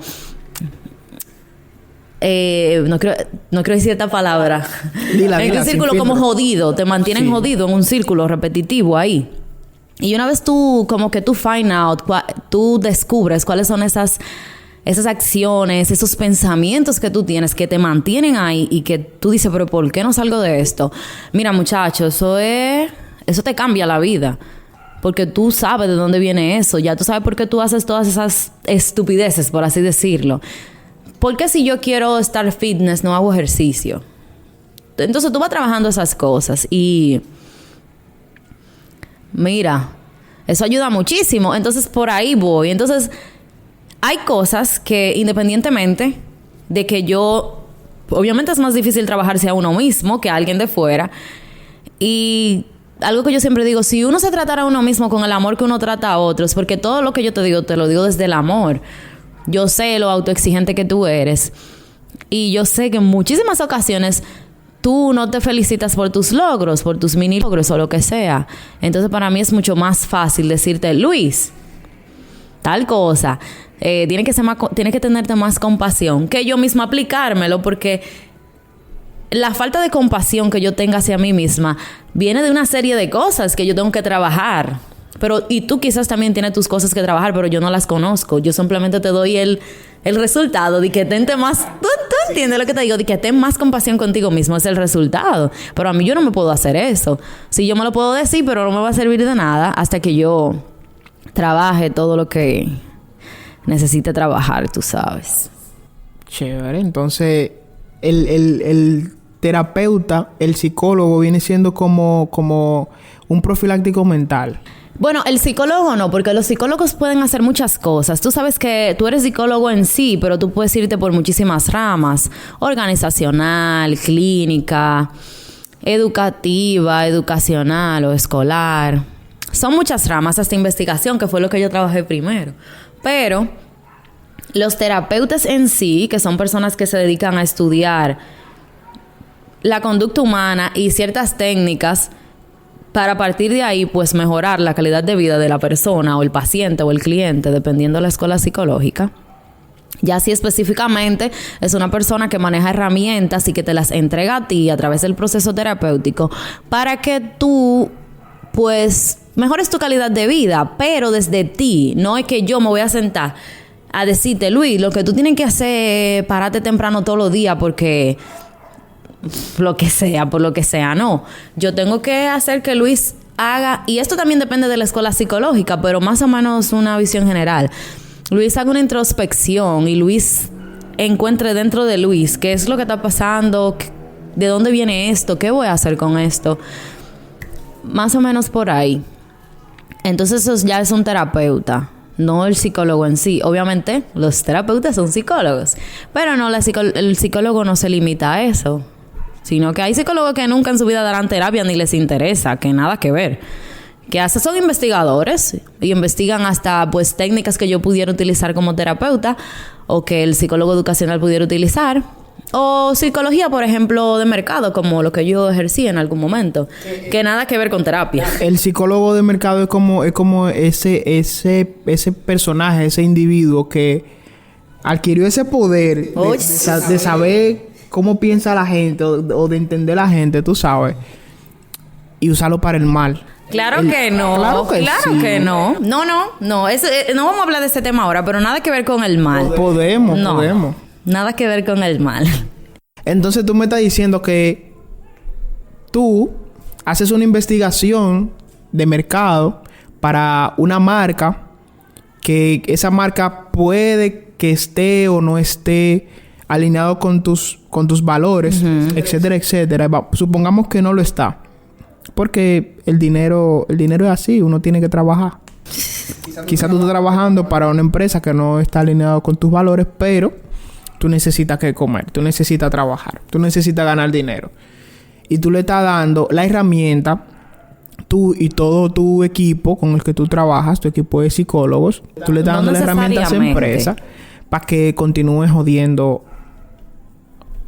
no quiero decir esta palabra. En un círculo como jodido, te mantienen jodido en un círculo repetitivo ahí. Y una vez tú find out, tú descubres cuáles son esas acciones, esos pensamientos que tú tienes que te mantienen ahí y que tú dices, pero ¿por qué no salgo de esto? Mira, muchachos, eso te cambia la vida. Porque tú sabes de dónde viene eso. Ya tú sabes por qué tú haces todas esas estupideces, por así decirlo. ¿Por qué si yo quiero estar fitness no hago ejercicio? Entonces tú vas trabajando esas cosas y... Mira, eso ayuda muchísimo. Entonces, por ahí voy. Entonces, hay cosas que independientemente de que yo... Obviamente es más difícil trabajarse a uno mismo que a alguien de fuera. Y algo que yo siempre digo, si uno se tratara a uno mismo con el amor que uno trata a otros, porque todo lo que yo te digo, te lo digo desde el amor. Yo sé lo autoexigente que tú eres. Y yo sé que en muchísimas ocasiones... tú no te felicitas por tus logros, por tus mini logros o lo que sea. Entonces para mí es mucho más fácil decirte, Luis, tal cosa, tienes que tenerte más compasión que yo misma aplicármelo, porque la falta de compasión que yo tenga hacia mí misma viene de una serie de cosas que yo tengo que trabajar. Y tú quizás también tienes tus cosas que trabajar, pero yo no las conozco. Yo simplemente te doy el resultado de que tente más... ¿Tú entiendes lo que te digo? De que ten más compasión contigo mismo. Es el resultado. Pero a mí yo no me puedo hacer eso. Sí, yo me lo puedo decir, pero no me va a servir de nada hasta que yo trabaje todo lo que necesite trabajar, tú sabes. Chévere. Entonces, el terapeuta, el psicólogo, viene siendo como un profiláctico mental. Bueno, el psicólogo no, porque los psicólogos pueden hacer muchas cosas. Tú sabes que tú eres psicólogo en sí, pero tú puedes irte por muchísimas ramas. Organizacional, clínica, educativa, educacional o escolar. Son muchas ramas, hasta investigación, que fue lo que yo trabajé primero. Pero los terapeutas en sí, que son personas que se dedican a estudiar la conducta humana y ciertas técnicas para, a partir de ahí, pues mejorar la calidad de vida de la persona o el paciente o el cliente, dependiendo de la escuela psicológica. Ya si específicamente es una persona que maneja herramientas y que te las entrega a ti a través del proceso terapéutico para que tú, pues, mejores tu calidad de vida, pero desde ti. No es que yo me voy a sentar a decirte, Luis, lo que tú tienes que hacer es pararte temprano todos los días porque... por lo que sea, no. Yo tengo que hacer que Luis haga, y esto también depende de la escuela psicológica, pero más o menos una visión general. Luis haga una introspección y Luis encuentre dentro de Luis qué es lo que está pasando, de dónde viene esto, qué voy a hacer con esto. Más o menos por ahí. Entonces eso ya es un terapeuta, no el psicólogo en sí. Obviamente los terapeutas son psicólogos, pero no, el psicólogo no se limita a eso. Sino que hay psicólogos que nunca en su vida darán terapia ni les interesa, que nada que ver. Que hasta son investigadores y investigan hasta pues técnicas que yo pudiera utilizar como terapeuta o que el psicólogo educacional pudiera utilizar. O psicología, por ejemplo, de mercado, como lo que yo ejercí en algún momento. Que nada que ver con terapia. El psicólogo de mercado es como ese personaje, ese individuo que adquirió ese poder de saber cómo piensa la gente o de entender la gente, tú sabes, y usarlo para el mal. Claro que no. Claro que no. No. No vamos a hablar de ese tema ahora, pero nada que ver con el mal. Podemos. Nada que ver con el mal. Entonces tú me estás diciendo que tú haces una investigación de mercado para una marca, que esa marca puede que esté o no esté alineado con tus valores, etcétera, etcétera. Supongamos que no lo está. Porque el dinero es así, uno tiene que trabajar. Quizás tú estás trabajando para una empresa que no está alineado con tus valores, pero tú necesitas que comer, tú necesitas trabajar, tú necesitas ganar dinero. Y tú le estás dando la herramienta, tú y todo tu equipo con el que tú trabajas, tu equipo de psicólogos, tú le estás dando la herramienta a esa empresa para que continúe jodiendo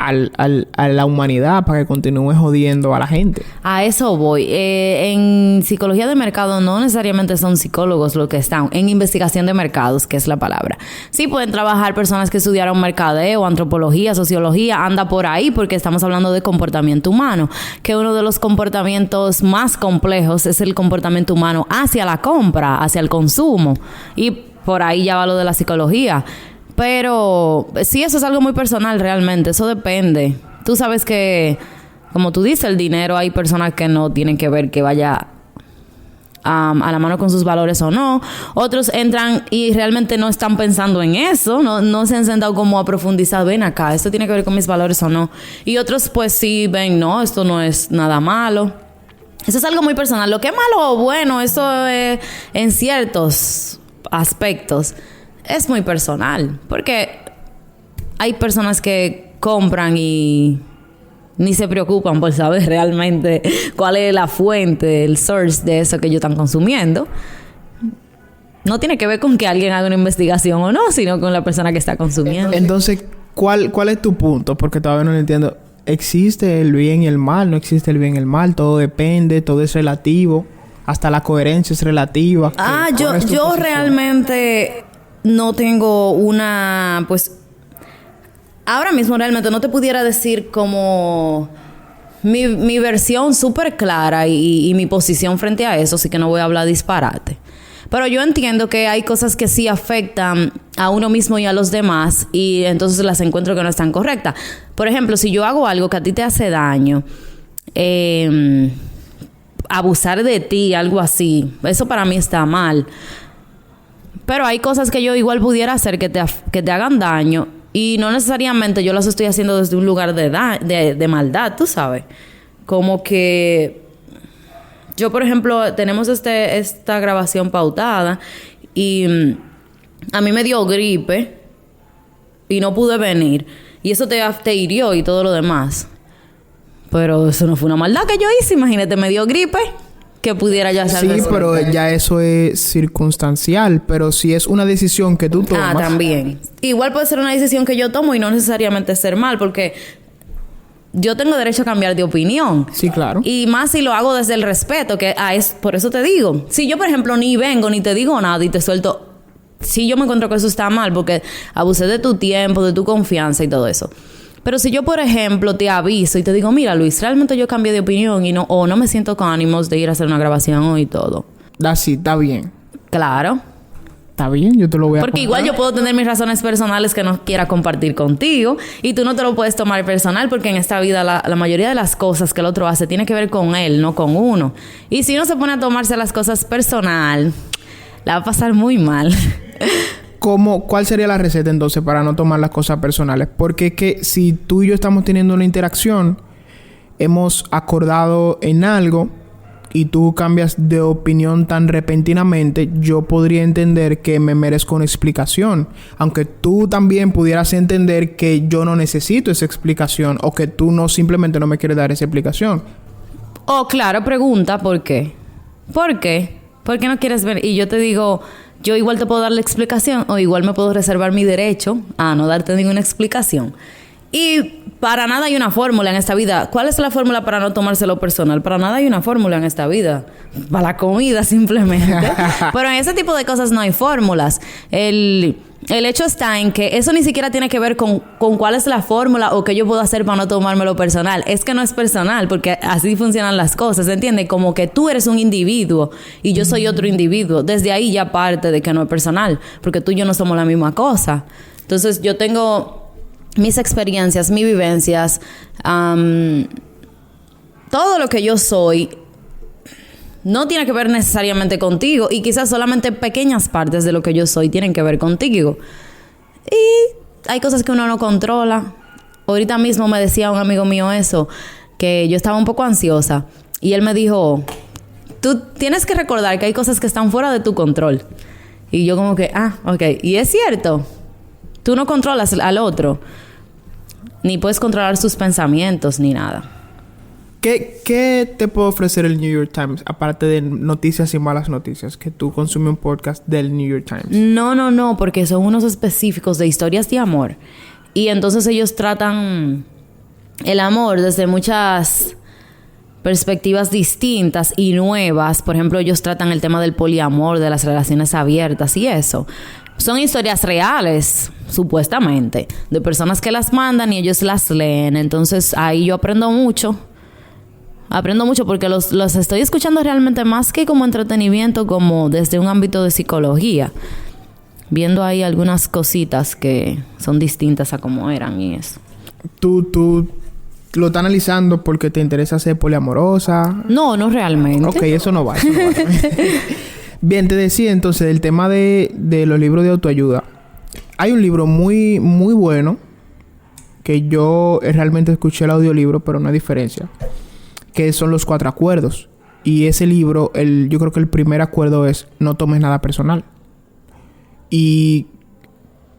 a la humanidad, para que continúe jodiendo a la gente. A eso voy. En psicología de mercado no necesariamente son psicólogos los que están en investigación de mercados, que es la palabra. Sí pueden trabajar personas que estudiaron mercadeo, antropología, sociología, anda por ahí, porque estamos hablando de comportamiento humano, que uno de los comportamientos más complejos es el comportamiento humano hacia la compra, hacia el consumo, y por ahí ya va lo de la psicología. Pero sí, eso es algo muy personal realmente. Eso depende. Tú sabes que, como tú dices, el dinero, hay personas que no tienen que ver que vaya a la mano con sus valores o no. Otros entran y realmente no están pensando en eso. No se han sentado como a profundizar. Ven acá, esto tiene que ver con mis valores o no. Y otros pues sí ven, no, esto no es nada malo. Eso es algo muy personal. Lo que es malo o bueno, eso es en ciertos aspectos. Es muy personal, porque hay personas que compran y ni se preocupan por saber realmente cuál es la fuente, el source de eso que ellos están consumiendo. No tiene que ver con que alguien haga una investigación o no, sino con la persona que está consumiendo. Entonces, ¿cuál es tu punto? Porque todavía no lo entiendo. existe el bien y el mal, no existe el bien y el mal, todo depende, todo es relativo, hasta la coherencia es relativa. Yo realmente no tengo una, pues, ahora mismo realmente no te pudiera decir como mi versión súper clara y mi posición frente a eso, así que no voy a hablar disparate. Pero yo entiendo que hay cosas que sí afectan a uno mismo y a los demás y entonces las encuentro que no están correctas. Por ejemplo, si yo hago algo que a ti te hace daño, abusar de ti, algo así, eso para mí está mal. Pero hay cosas que yo igual pudiera hacer que te hagan daño y no necesariamente yo las estoy haciendo desde un lugar de maldad, tú sabes. Como que... Yo, por ejemplo, tenemos esta grabación pautada y a mí me dio gripe y no pude venir. Y eso te hirió y todo lo demás. Pero eso no fue una maldad que yo hice. Imagínate, me dio gripe que pudiera ya ser... Sí, pero ya eso es circunstancial. Pero si es una decisión que tú tomas... también. Igual puede ser una decisión que yo tomo y no necesariamente ser mal, porque... Yo tengo derecho a cambiar de opinión. Sí, claro. Y más si lo hago desde el respeto, que por eso te digo. Si yo, por ejemplo, ni vengo ni te digo nada y te suelto... Si yo me encuentro que eso está mal porque abusé de tu tiempo, de tu confianza y todo eso. Pero si yo, por ejemplo, te aviso y te digo, mira, Luis, realmente yo cambié de opinión y no me siento con ánimos de ir a hacer una grabación hoy y todo. Así, está bien. Claro. Está bien, yo te lo voy a Porque contar. igual yo puedo tener mis razones personales que no quiera compartir contigo y tú no te lo puedes tomar personal porque en esta vida la mayoría de las cosas que el otro hace tiene que ver con él, no con uno. Y si uno se pone a tomarse las cosas personal, la va a pasar muy mal. ¿Cuál sería la receta entonces para no tomar las cosas personales? Porque es que si tú y yo estamos teniendo una interacción, hemos acordado en algo... y tú cambias de opinión tan repentinamente, yo podría entender que me merezco una explicación. Aunque tú también pudieras entender que yo no necesito esa explicación o que tú simplemente no me quieres dar esa explicación. Claro, pregunta ¿por qué? ¿Por qué? ¿Por qué no quieres ver? Y yo te digo, yo igual te puedo dar la explicación o igual me puedo reservar mi derecho a no darte ninguna explicación. Y para nada hay una fórmula en esta vida. ¿Cuál es la fórmula para no tomárselo personal? Para nada hay una fórmula en esta vida. Para la comida, simplemente. Pero en ese tipo de cosas no hay fórmulas. El hecho está en que eso ni siquiera tiene que ver con cuál es la fórmula o qué yo puedo hacer para no tomármelo personal. Es que no es personal, porque así funcionan las cosas, ¿entiendes? Como que tú eres un individuo y yo soy otro individuo. Desde ahí ya parte de que no es personal, porque tú y yo no somos la misma cosa. Entonces yo tengo... mis experiencias, mis vivencias, todo lo que yo soy no tiene que ver necesariamente contigo y quizás solamente pequeñas partes de lo que yo soy tienen que ver contigo. Y hay cosas que uno no controla. Ahorita mismo me decía un amigo mío eso, que yo estaba un poco ansiosa y él me dijo, tú tienes que recordar que hay cosas que están fuera de tu control. Y yo como que, ok. Y es cierto. Tú no controlas al otro. Ni puedes controlar sus pensamientos, ni nada. ¿Qué te puede ofrecer el New York Times? Aparte de noticias y malas noticias. Que tú consumes un podcast del New York Times. No. Porque son unos específicos de historias de amor. Y entonces ellos tratan el amor desde muchas perspectivas distintas y nuevas. Por ejemplo, ellos tratan el tema del poliamor, de las relaciones abiertas y eso. Son historias reales, supuestamente, de personas que las mandan y ellos las leen. Entonces, ahí yo aprendo mucho. Aprendo mucho porque los estoy escuchando realmente más que como entretenimiento, como desde un ámbito de psicología. Viendo ahí algunas cositas que son distintas a como eran y eso. ¿Tú lo estás analizando porque te interesa ser poliamorosa? No realmente. Ok, eso no va. Bien, te decía entonces del tema de los libros de autoayuda. Hay un libro muy, muy bueno que yo realmente escuché el audiolibro, pero no hay diferencia, que son los 4 acuerdos. Y ese libro, yo creo que el primer acuerdo es no tomes nada personal. Y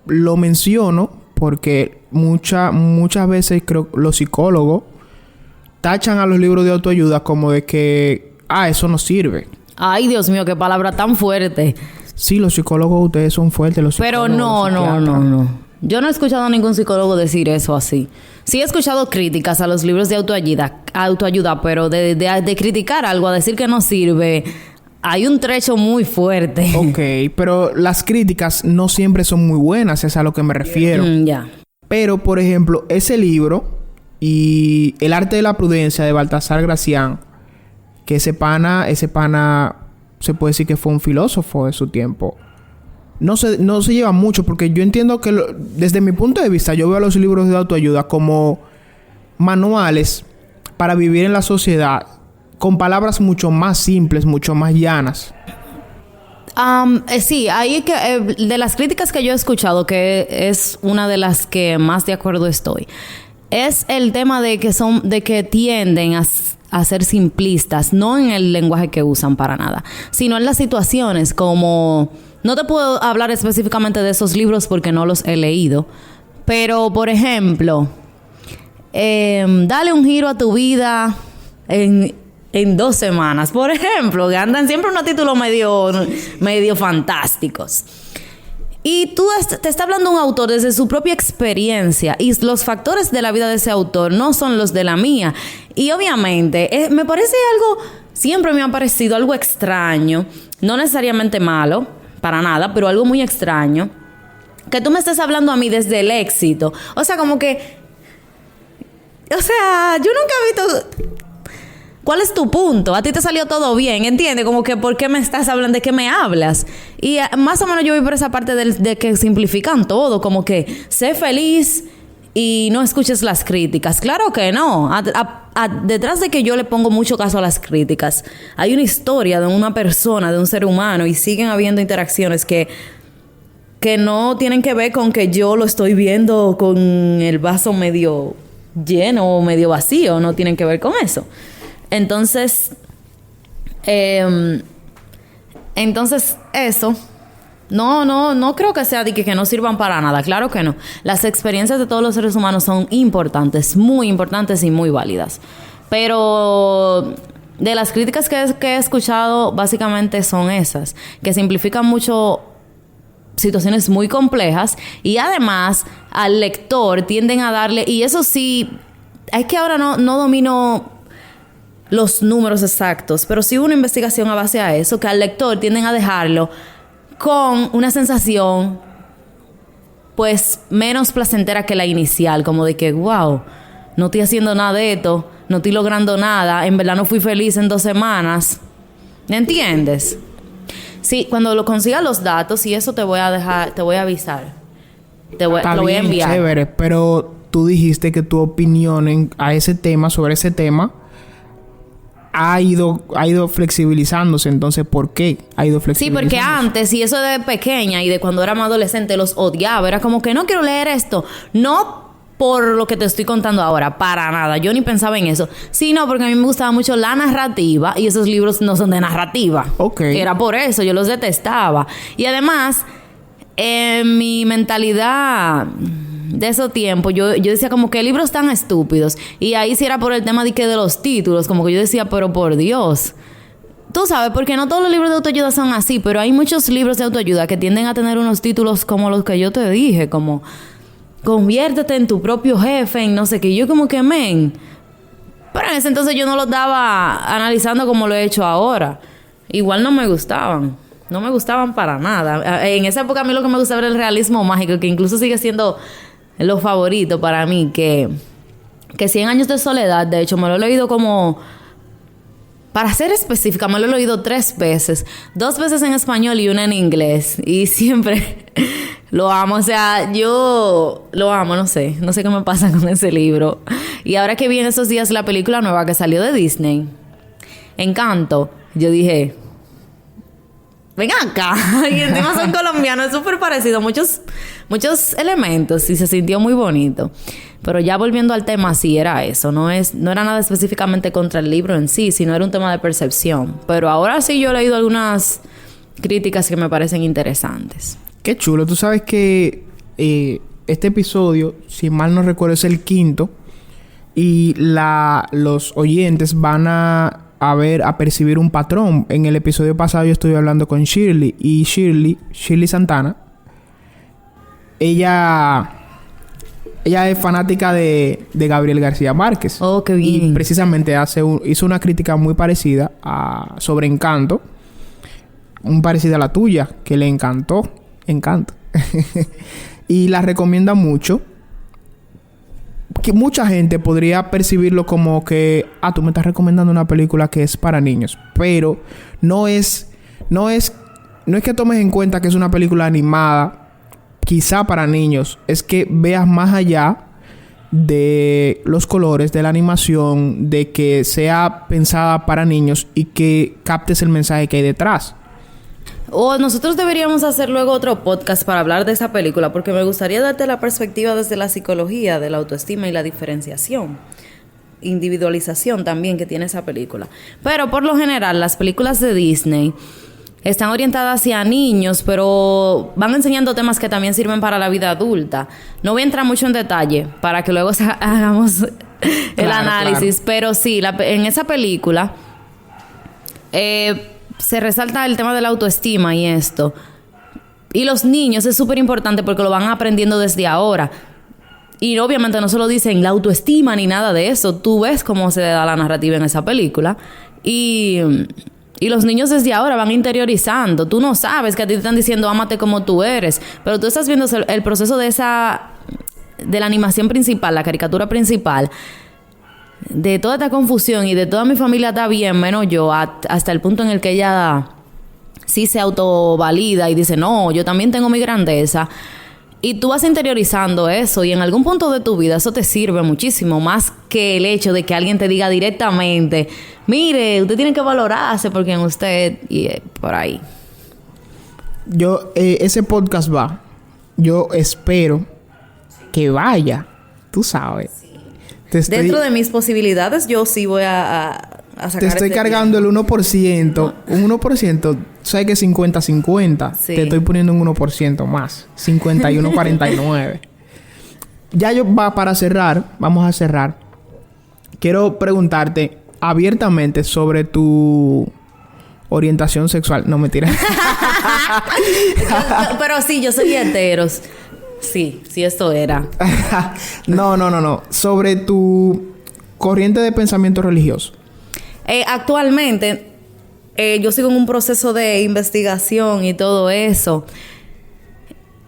lo menciono porque muchas veces creo los psicólogos tachan a los libros de autoayuda como de que, eso no sirve. Ay, Dios mío, qué palabra tan fuerte. Sí, los psicólogos, ustedes son fuertes. Los pero no. Yo no he escuchado a ningún psicólogo decir eso así. Sí he escuchado críticas a los libros de autoayuda, pero de criticar algo, a decir que no sirve, hay un trecho muy fuerte. Ok, pero las críticas no siempre son muy buenas, es a lo que me refiero. Ya. Pero, por ejemplo, ese libro y El arte de la prudencia de Baltasar Gracián, que ese pana se puede decir que fue un filósofo de su tiempo. No se lleva mucho porque yo entiendo que desde mi punto de vista yo veo a los libros de autoayuda como manuales para vivir en la sociedad con palabras mucho más simples, mucho más llanas. Sí, ahí que de las críticas que yo he escuchado, que es una de las que más de acuerdo estoy, es el tema de que tienden a ser simplistas, no en el lenguaje que usan para nada, sino en las situaciones como... No te puedo hablar específicamente de esos libros porque no los he leído. Pero, por ejemplo, dale un giro a tu vida en 2 semanas. Por ejemplo, que andan siempre unos títulos medio fantásticos. Y te está hablando un autor desde su propia experiencia. Y los factores de la vida de ese autor no son los de la mía. Y obviamente, me parece siempre me ha parecido algo extraño. No necesariamente malo. Para nada, pero algo muy extraño. Que tú me estés hablando a mí desde el éxito. O sea, como que... O sea, yo nunca he visto... ¿Cuál es tu punto? A ti te salió todo bien, ¿entiendes? Como que ¿por qué me estás hablando? ¿De qué me hablas? Y más o menos yo voy por esa parte de que simplifican todo. Como que sé feliz y no escuches las críticas. Claro que no. Detrás de que yo le pongo mucho caso a las críticas, hay una historia de una persona, de un ser humano, y siguen habiendo interacciones que no tienen que ver con que yo lo estoy viendo con el vaso medio lleno o medio vacío. No tienen que ver con eso. Entonces eso... No creo que sea de que no sirvan para nada. Claro que no. Las experiencias de todos los seres humanos son importantes, muy importantes y muy válidas. Pero de las críticas que he escuchado, básicamente son esas, que simplifican mucho situaciones muy complejas y además al lector tienden a darle, y eso sí, es que ahora no domino los números exactos, pero sí una investigación a base a eso, que al lector tienden a dejarlo con una sensación pues menos placentera que la inicial, como de que wow, no estoy haciendo nada de esto, no estoy logrando nada, en verdad no fui feliz en 2 semanas. ¿Me entiendes? Sí, cuando lo consiga los datos y eso te voy a avisar. Te lo voy a enviar. Chévere, pero tú dijiste que tu opinión sobre ese tema ha ido flexibilizándose. Entonces, ¿por qué ha ido flexibilizándose? Sí, porque antes, y eso de pequeña y de cuando era más adolescente, los odiaba. Era como que no quiero leer esto. No por lo que te estoy contando ahora, para nada. Yo ni pensaba en eso. Sino porque a mí me gustaba mucho la narrativa y esos libros no son de narrativa. Ok. Era por eso, yo los detestaba. Y además, mi mentalidad de esos tiempos, yo decía como que libros tan estúpidos. Y ahí sí era por el tema de los títulos, como que yo decía, pero por Dios. Tú sabes, porque no todos los libros de autoayuda son así, pero hay muchos libros de autoayuda que tienden a tener unos títulos como los que yo te dije, como conviértete en tu propio jefe, en no sé qué. Yo como que, pero en ese entonces yo no los daba analizando como lo he hecho ahora. Igual no me gustaban. No me gustaban para nada. En esa época a mí lo que me gustaba era el realismo mágico, que incluso sigue siendo lo favorito para mí, que 100 años de soledad, de hecho, me lo he leído como... Para ser específica, me lo he leído 3 veces. 2 veces en español y una en inglés. Y siempre lo amo. O sea, yo lo amo, no sé qué me pasa con ese libro. Y ahora que vi en esos días la película nueva que salió de Disney, Encanto, yo dije... Ven acá. Y encima son colombianos. Es súper parecido. Muchos elementos. Y se sintió muy bonito. Pero ya volviendo al tema, sí era eso. No era nada específicamente contra el libro en sí, sino era un tema de percepción. Pero ahora sí yo he leído algunas críticas que me parecen interesantes. Qué chulo. Tú sabes que este episodio, si mal no recuerdo, es el 5º. Y los oyentes van a percibir un patrón. En el episodio pasado yo estuve hablando con Shirley. Y Shirley Santana, ella es fanática de Gabriel García Márquez. Oh, qué bien. Y precisamente hizo una crítica muy parecida sobre Encanto. Muy parecida a la tuya, que le encantó. Encanto. Y la recomienda mucho. Que mucha gente podría percibirlo como que... tú me estás recomendando una película que es para niños. Pero no es que tomes en cuenta que es una película animada... quizá para niños, es que veas más allá de los colores, de la animación, de que sea pensada para niños y que captes el mensaje que hay detrás. Nosotros deberíamos hacer luego otro podcast para hablar de esa película, porque me gustaría darte la perspectiva desde la psicología, de la autoestima y la diferenciación, individualización también que tiene esa película. Pero por lo general, las películas de Disney están orientadas hacia niños, pero van enseñando temas que también sirven para la vida adulta. No voy a entrar mucho en detalle para que luego hagamos el análisis, claro. Pero sí, en esa película se resalta el tema de la autoestima y esto. Y los niños es súper importante porque lo van aprendiendo desde ahora. Y obviamente no se lo dicen la autoestima ni nada de eso. Tú ves cómo se da la narrativa en esa película. Y los niños desde ahora van interiorizando. Tú no sabes que a ti te están diciendo ámate como tú eres, pero tú estás viendo el proceso de la animación principal, la caricatura principal, de toda esta confusión y de toda mi familia está bien, menos yo, hasta el punto en el que ella sí se autovalida y dice, no, yo también tengo mi grandeza. Y tú vas interiorizando eso y en algún punto de tu vida eso te sirve muchísimo más que el hecho de que alguien te diga directamente, mire, usted tiene que valorarse porque en usted y por ahí. Ese podcast va. Yo espero que vaya. Tú sabes. Sí. Dentro de mis posibilidades yo sí voy a sacar. Te estoy cargando el 1%. Un 1%. ¿Sabes que 50-50? Sí. Te estoy poniendo un 1% más. 51-49. Ya para cerrar, vamos a cerrar. Quiero preguntarte abiertamente sobre tu orientación sexual. No, mentira. Pero sí, yo soy hetero. Sí, esto era. No. Sobre tu corriente de pensamiento religioso. Actualmente, yo sigo en un proceso de investigación y todo eso.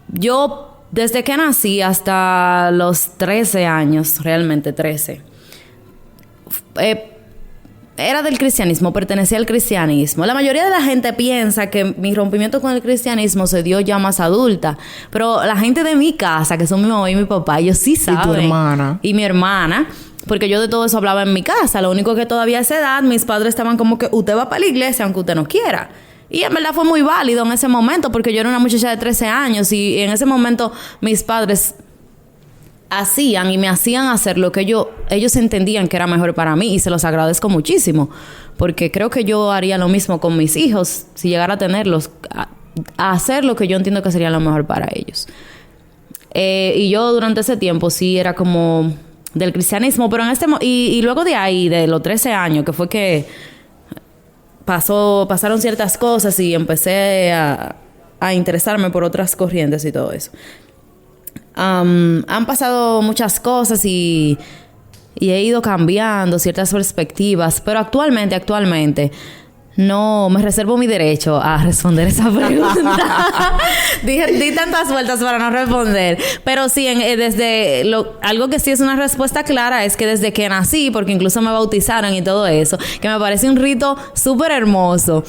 Yo, desde que nací hasta los 13 años, realmente 13, era del cristianismo, pertenecía al cristianismo. La mayoría de la gente piensa que mi rompimiento con el cristianismo se dio ya más adulta, pero la gente de mi casa, que son mi mamá y mi papá, ellos sí saben. ¿Y tu hermana? Y mi hermana, porque yo de todo eso hablaba en mi casa. Lo único que todavía a esa edad, mis padres estaban como que usted va para la iglesia aunque usted no quiera. Y en verdad fue muy válido en ese momento, porque yo era una muchacha de 13 años y en ese momento mis padres hacían y me hacían hacer lo que ellos entendían que era mejor para mí, y se los agradezco muchísimo, porque creo que yo haría lo mismo con mis hijos si llegara a tenerlos, a hacer lo que yo entiendo que sería lo mejor para ellos. Y yo durante ese tiempo sí era como del cristianismo, pero y luego de ahí, de los 13 años, que fue que pasaron ciertas cosas y empecé a interesarme por otras corrientes y todo eso. Han pasado muchas cosas y he ido cambiando ciertas perspectivas, pero actualmente no me reservo mi derecho a responder esa pregunta. Di tantas vueltas para no responder. Pero sí, algo que sí es una respuesta clara es que desde que nací, porque incluso me bautizaron y todo eso, que me parece un rito súper hermoso.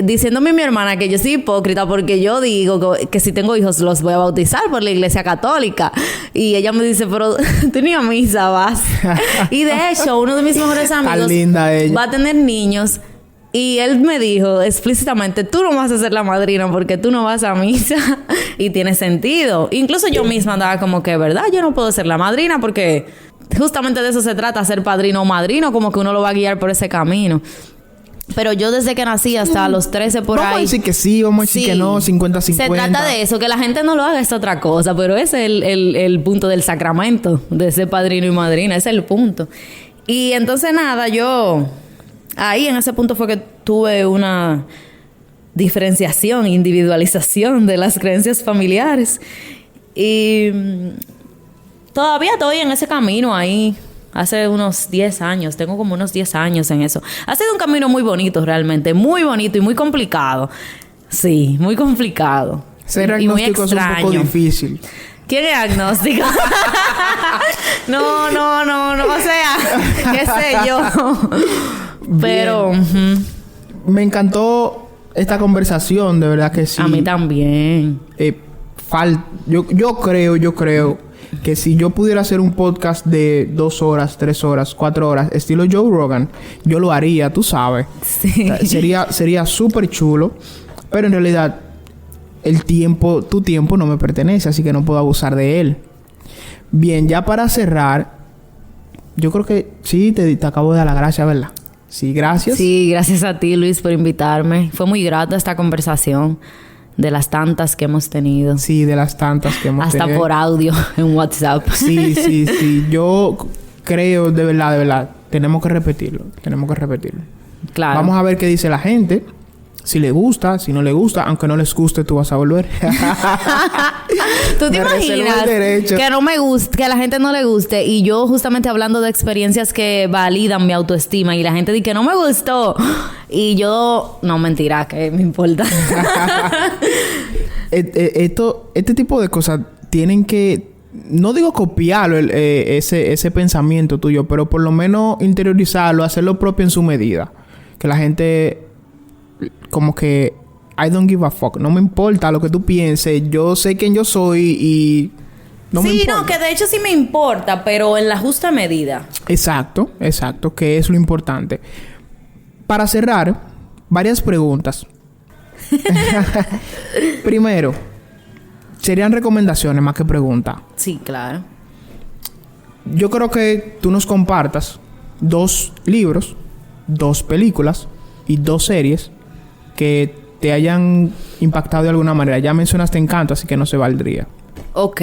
Diciéndome mi hermana que yo soy hipócrita porque yo digo que si tengo hijos los voy a bautizar por la iglesia católica. Y ella me dice, pero tú ni a misa vas. Y de hecho, uno de mis mejores amigos va a tener niños. Y él me dijo explícitamente, tú no vas a ser la madrina porque tú no vas a misa. Y tiene sentido. Incluso yo misma andaba como que, ¿verdad? Yo no puedo ser la madrina porque justamente de eso se trata, ser padrino o madrino, como que uno lo va a guiar por ese camino. Pero yo desde que nací hasta los 13 por ahí... Vamos a decir que sí, vamos a decir que no, 50-50. Se trata de eso, que la gente no lo haga es otra cosa, pero ese es el punto del sacramento, de ser padrino y madrina, ese es el punto. Y entonces nada, yo... Ahí en ese punto fue que tuve una diferenciación, individualización de las creencias familiares. Y todavía estoy en ese camino ahí. Hace unos 10 años, tengo como unos 10 años en eso. Ha sido un camino muy bonito realmente, muy bonito y muy complicado. Sí, muy complicado. Ser agnóstico es un poco difícil. ¿Quién es agnóstico? No, o sea, qué sé yo. Pero... Me encantó esta conversación, de verdad que sí. A mí también. Yo creo que si yo pudiera hacer un podcast de 2 horas, 3 horas, 4 horas, estilo Joe Rogan, yo lo haría, tú sabes. Sí. O sea, sería súper chulo. Pero en realidad, tu tiempo no me pertenece, así que no puedo abusar de él. Bien, ya para cerrar, yo creo que sí, te acabo de dar las gracias, ¿verdad? Sí, gracias. Sí, gracias a ti, Luis, por invitarme. Fue muy grata esta conversación. De las tantas que hemos tenido. Sí, de las tantas que hemos tenido. Hasta por audio en WhatsApp. Sí. Yo creo, de verdad, tenemos que repetirlo. Claro. Vamos a ver qué dice la gente. Si le gusta, si no le gusta. Aunque no les guste, tú vas a volver. ¿Tú te imaginas que no me guste, que a la gente no le guste? Y yo justamente hablando de experiencias que validan mi autoestima. Y la gente dice que no me gustó. Y yo... No, mentira, que me importa. Este tipo de cosas tienen que... No digo copiarlo, ese pensamiento tuyo. Pero por lo menos interiorizarlo. Hacerlo propio en su medida. Que la gente... Como que... I don't give a fuck. No me importa lo que tú pienses. Yo sé quién yo soy y... No me importa. No, que de hecho sí me importa. Pero en la justa medida. Exacto. Que es lo importante. Para cerrar, varias preguntas. Primero, serían recomendaciones más que preguntas. Sí, claro. Yo creo que tú nos compartas 2 libros, 2 películas y 2 series que te hayan impactado de alguna manera. Ya mencionaste Encanto, así que no se valdría. Ok.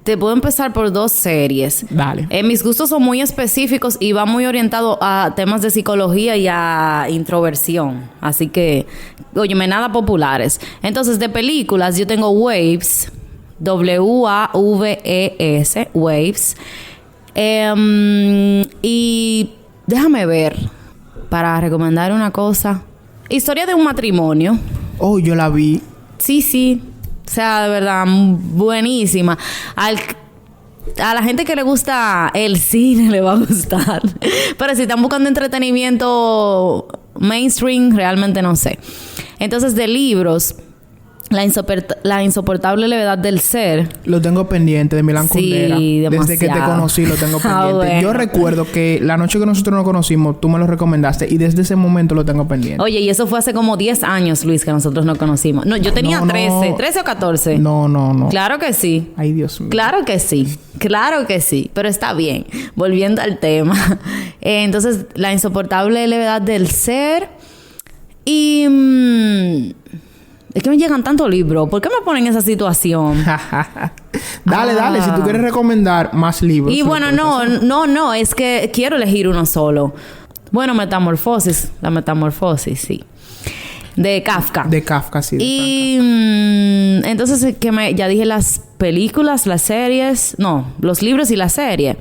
Te puedo empezar por 2 series. Dale. Mis gustos son muy específicos y va muy orientado a temas de psicología y a introversión. Así que, óyeme, nada populares. Entonces, de películas, yo tengo Waves. W-A-V-E-S. Waves. Y déjame ver. Para recomendar una cosa. Historia de un matrimonio. Oh, yo la vi. Sí. O sea, de verdad, buenísima. A la gente que le gusta el cine le va a gustar. Pero si están buscando entretenimiento mainstream, realmente no sé. Entonces, de libros, La insoportable levedad del ser. Lo tengo pendiente, de Milán Kundera. Sí, demasiado. Desde que te conocí lo tengo pendiente. Bueno. Yo recuerdo que la noche que nosotros nos conocimos, tú me lo recomendaste y desde ese momento lo tengo pendiente. Oye, y eso fue hace como 10 años, Luis, que nosotros nos conocimos. No, yo tenía 13 o 14. No. Claro que sí. Ay, Dios mío. Claro que sí. Pero está bien. Volviendo al tema. Entonces, la insoportable levedad del ser. Y... es que me llegan tantos libros. ¿Por qué me ponen en esa situación? Dale. Si tú quieres recomendar más libros. Y bueno, no. Es que quiero elegir uno solo. Bueno, Metamorfosis. La Metamorfosis, sí. De Kafka. De Kafka, sí. Y entonces, ya dije las películas, las series. No, los libros y la serie.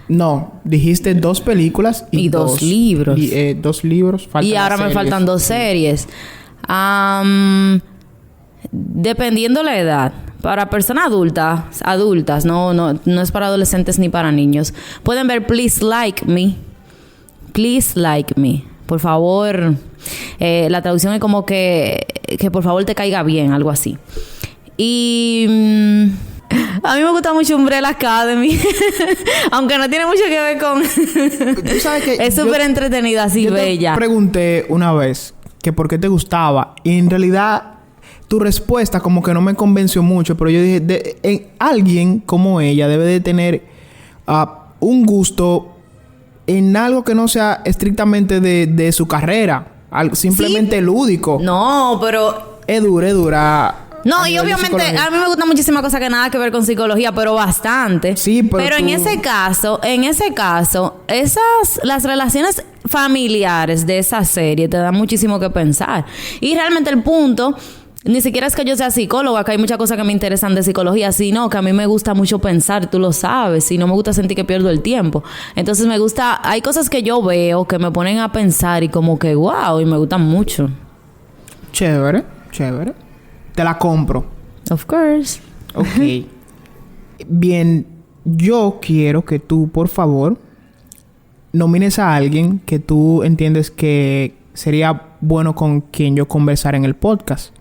No, dijiste 2 películas y 2 libros. 2 libros. Y ahora me faltan 2 series. Dependiendo la edad. Para personas adultas, no es para adolescentes ni para niños. Pueden ver Please Like Me. Please Like Me. Por favor. La traducción es como que por favor te caiga bien, algo así. Y a mí me gusta mucho Umbrella Academy. Aunque no tiene mucho que ver con... ¿Tú sabes que es súper entretenida, así bella. Te pregunté una vez que por qué te gustaba. Y en realidad, tu respuesta como que no me convenció mucho. Pero yo dije, alguien como ella debe de tener un gusto en algo que no sea estrictamente de su carrera. Simplemente ¿sí? Lúdico. No, pero... Es dura. No, y obviamente a mí me gustan muchísimas cosas que nada que ver con psicología, pero bastante. Sí, pero en ese caso, las relaciones familiares de esa serie te dan muchísimo que pensar. Y realmente el punto Ni siquiera es que yo sea psicóloga, que hay muchas cosas que me interesan de psicología, sino que a mí me gusta mucho pensar, tú lo sabes, y no me gusta sentir que pierdo el tiempo. Entonces me gusta, hay cosas que yo veo que me ponen a pensar y como que wow, y me gustan mucho. Chévere, chévere. Te la compro. Of course. Ok. Bien, yo quiero que tú, por favor, nomines a alguien que tú entiendes que sería bueno con quien yo conversar en el podcast.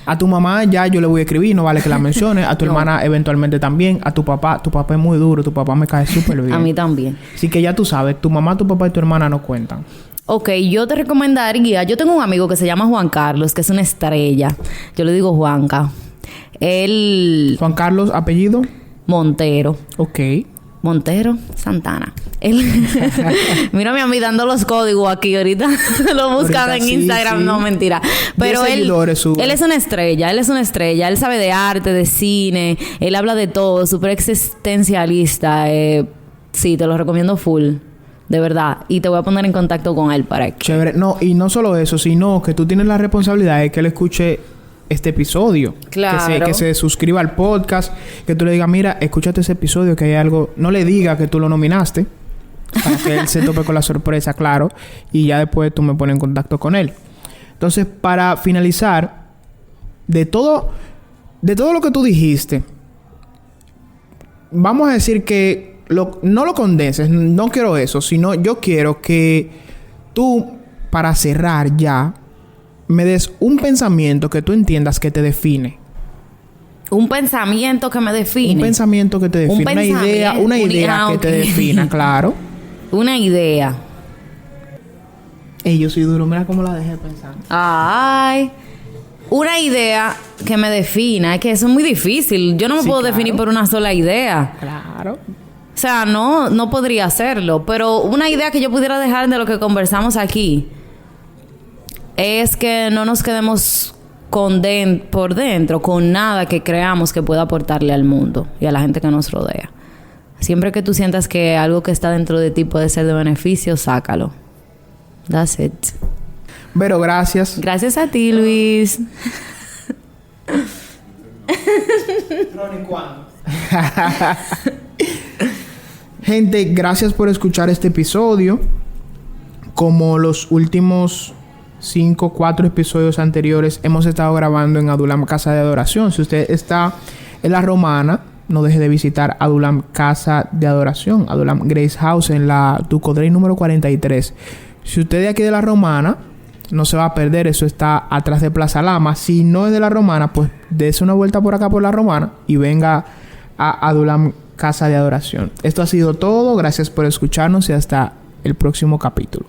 A tu mamá ya yo le voy a escribir, no vale que la menciones. A tu No. hermana eventualmente también. A tu papá es muy duro. Tu papá me cae súper bien. A mí también. Así que ya tú sabes, tu mamá, tu papá y tu hermana no cuentan. Ok, yo te recomendaría... Yo tengo un amigo que se llama Juan Carlos, que es una estrella. Yo le digo Juanca. Él... Juan Carlos, apellido. Montero. Ok. Montero Santana. Él... Mírame a mí dando los códigos aquí. Ahorita lo buscan Ahorita en sí, Instagram. sí. No, mentira. Pero 10 él... seguidores sube. Él es una estrella. Él es una estrella. Él sabe de arte, de cine. Él habla de todo. Súper existencialista. Sí, te lo recomiendo full. De verdad. Y te voy a poner en contacto con él para que... Chévere. No, y no solo eso, sino que tú tienes la responsabilidad de que él escuche este episodio. Claro. Que se suscriba al podcast. Que tú le digas, mira, escúchate ese episodio que hay algo... No le diga que tú lo nominaste. Para que él se tope con la sorpresa, claro. Y ya después tú me pones en contacto con él. Entonces, para finalizar... De todo lo que tú dijiste... Vamos a decir que... no lo condenses. No quiero eso. Sino yo quiero que... Tú, para cerrar ya... Me des un pensamiento que tú entiendas que te define. Un pensamiento que me define. Un pensamiento que te define. Una idea que te defina, claro. Una idea. Ey, yo soy duro. Mira cómo la dejé pensando. Ay. Una idea que me defina. Es que eso es muy difícil. Yo no me Sí, puedo claro. definir por una sola idea. Claro. O sea, no podría hacerlo. Pero una idea que yo pudiera dejar de lo que conversamos aquí es que no nos quedemos por dentro con nada que creamos que pueda aportarle al mundo y a la gente que nos rodea. Siempre que tú sientas que algo que está dentro de ti puede ser de beneficio, sácalo. That's it. Pero gracias. Gracias a ti, Luis. Gente, gracias por escuchar este episodio. Como los últimos 4 episodios anteriores, hemos estado grabando en Adulam Casa de Adoración. Si usted está en La Romana, no deje de visitar Adulam Casa de Adoración, Adulam Grace House, en la Ducodrey número 43. Si usted es de aquí de La Romana, no se va a perder. Eso está atrás de Plaza Lama. Si no es de La Romana, pues dése una vuelta por acá por La Romana y venga a Adulam Casa de Adoración. Esto ha sido todo. Gracias por escucharnos y hasta el próximo capítulo.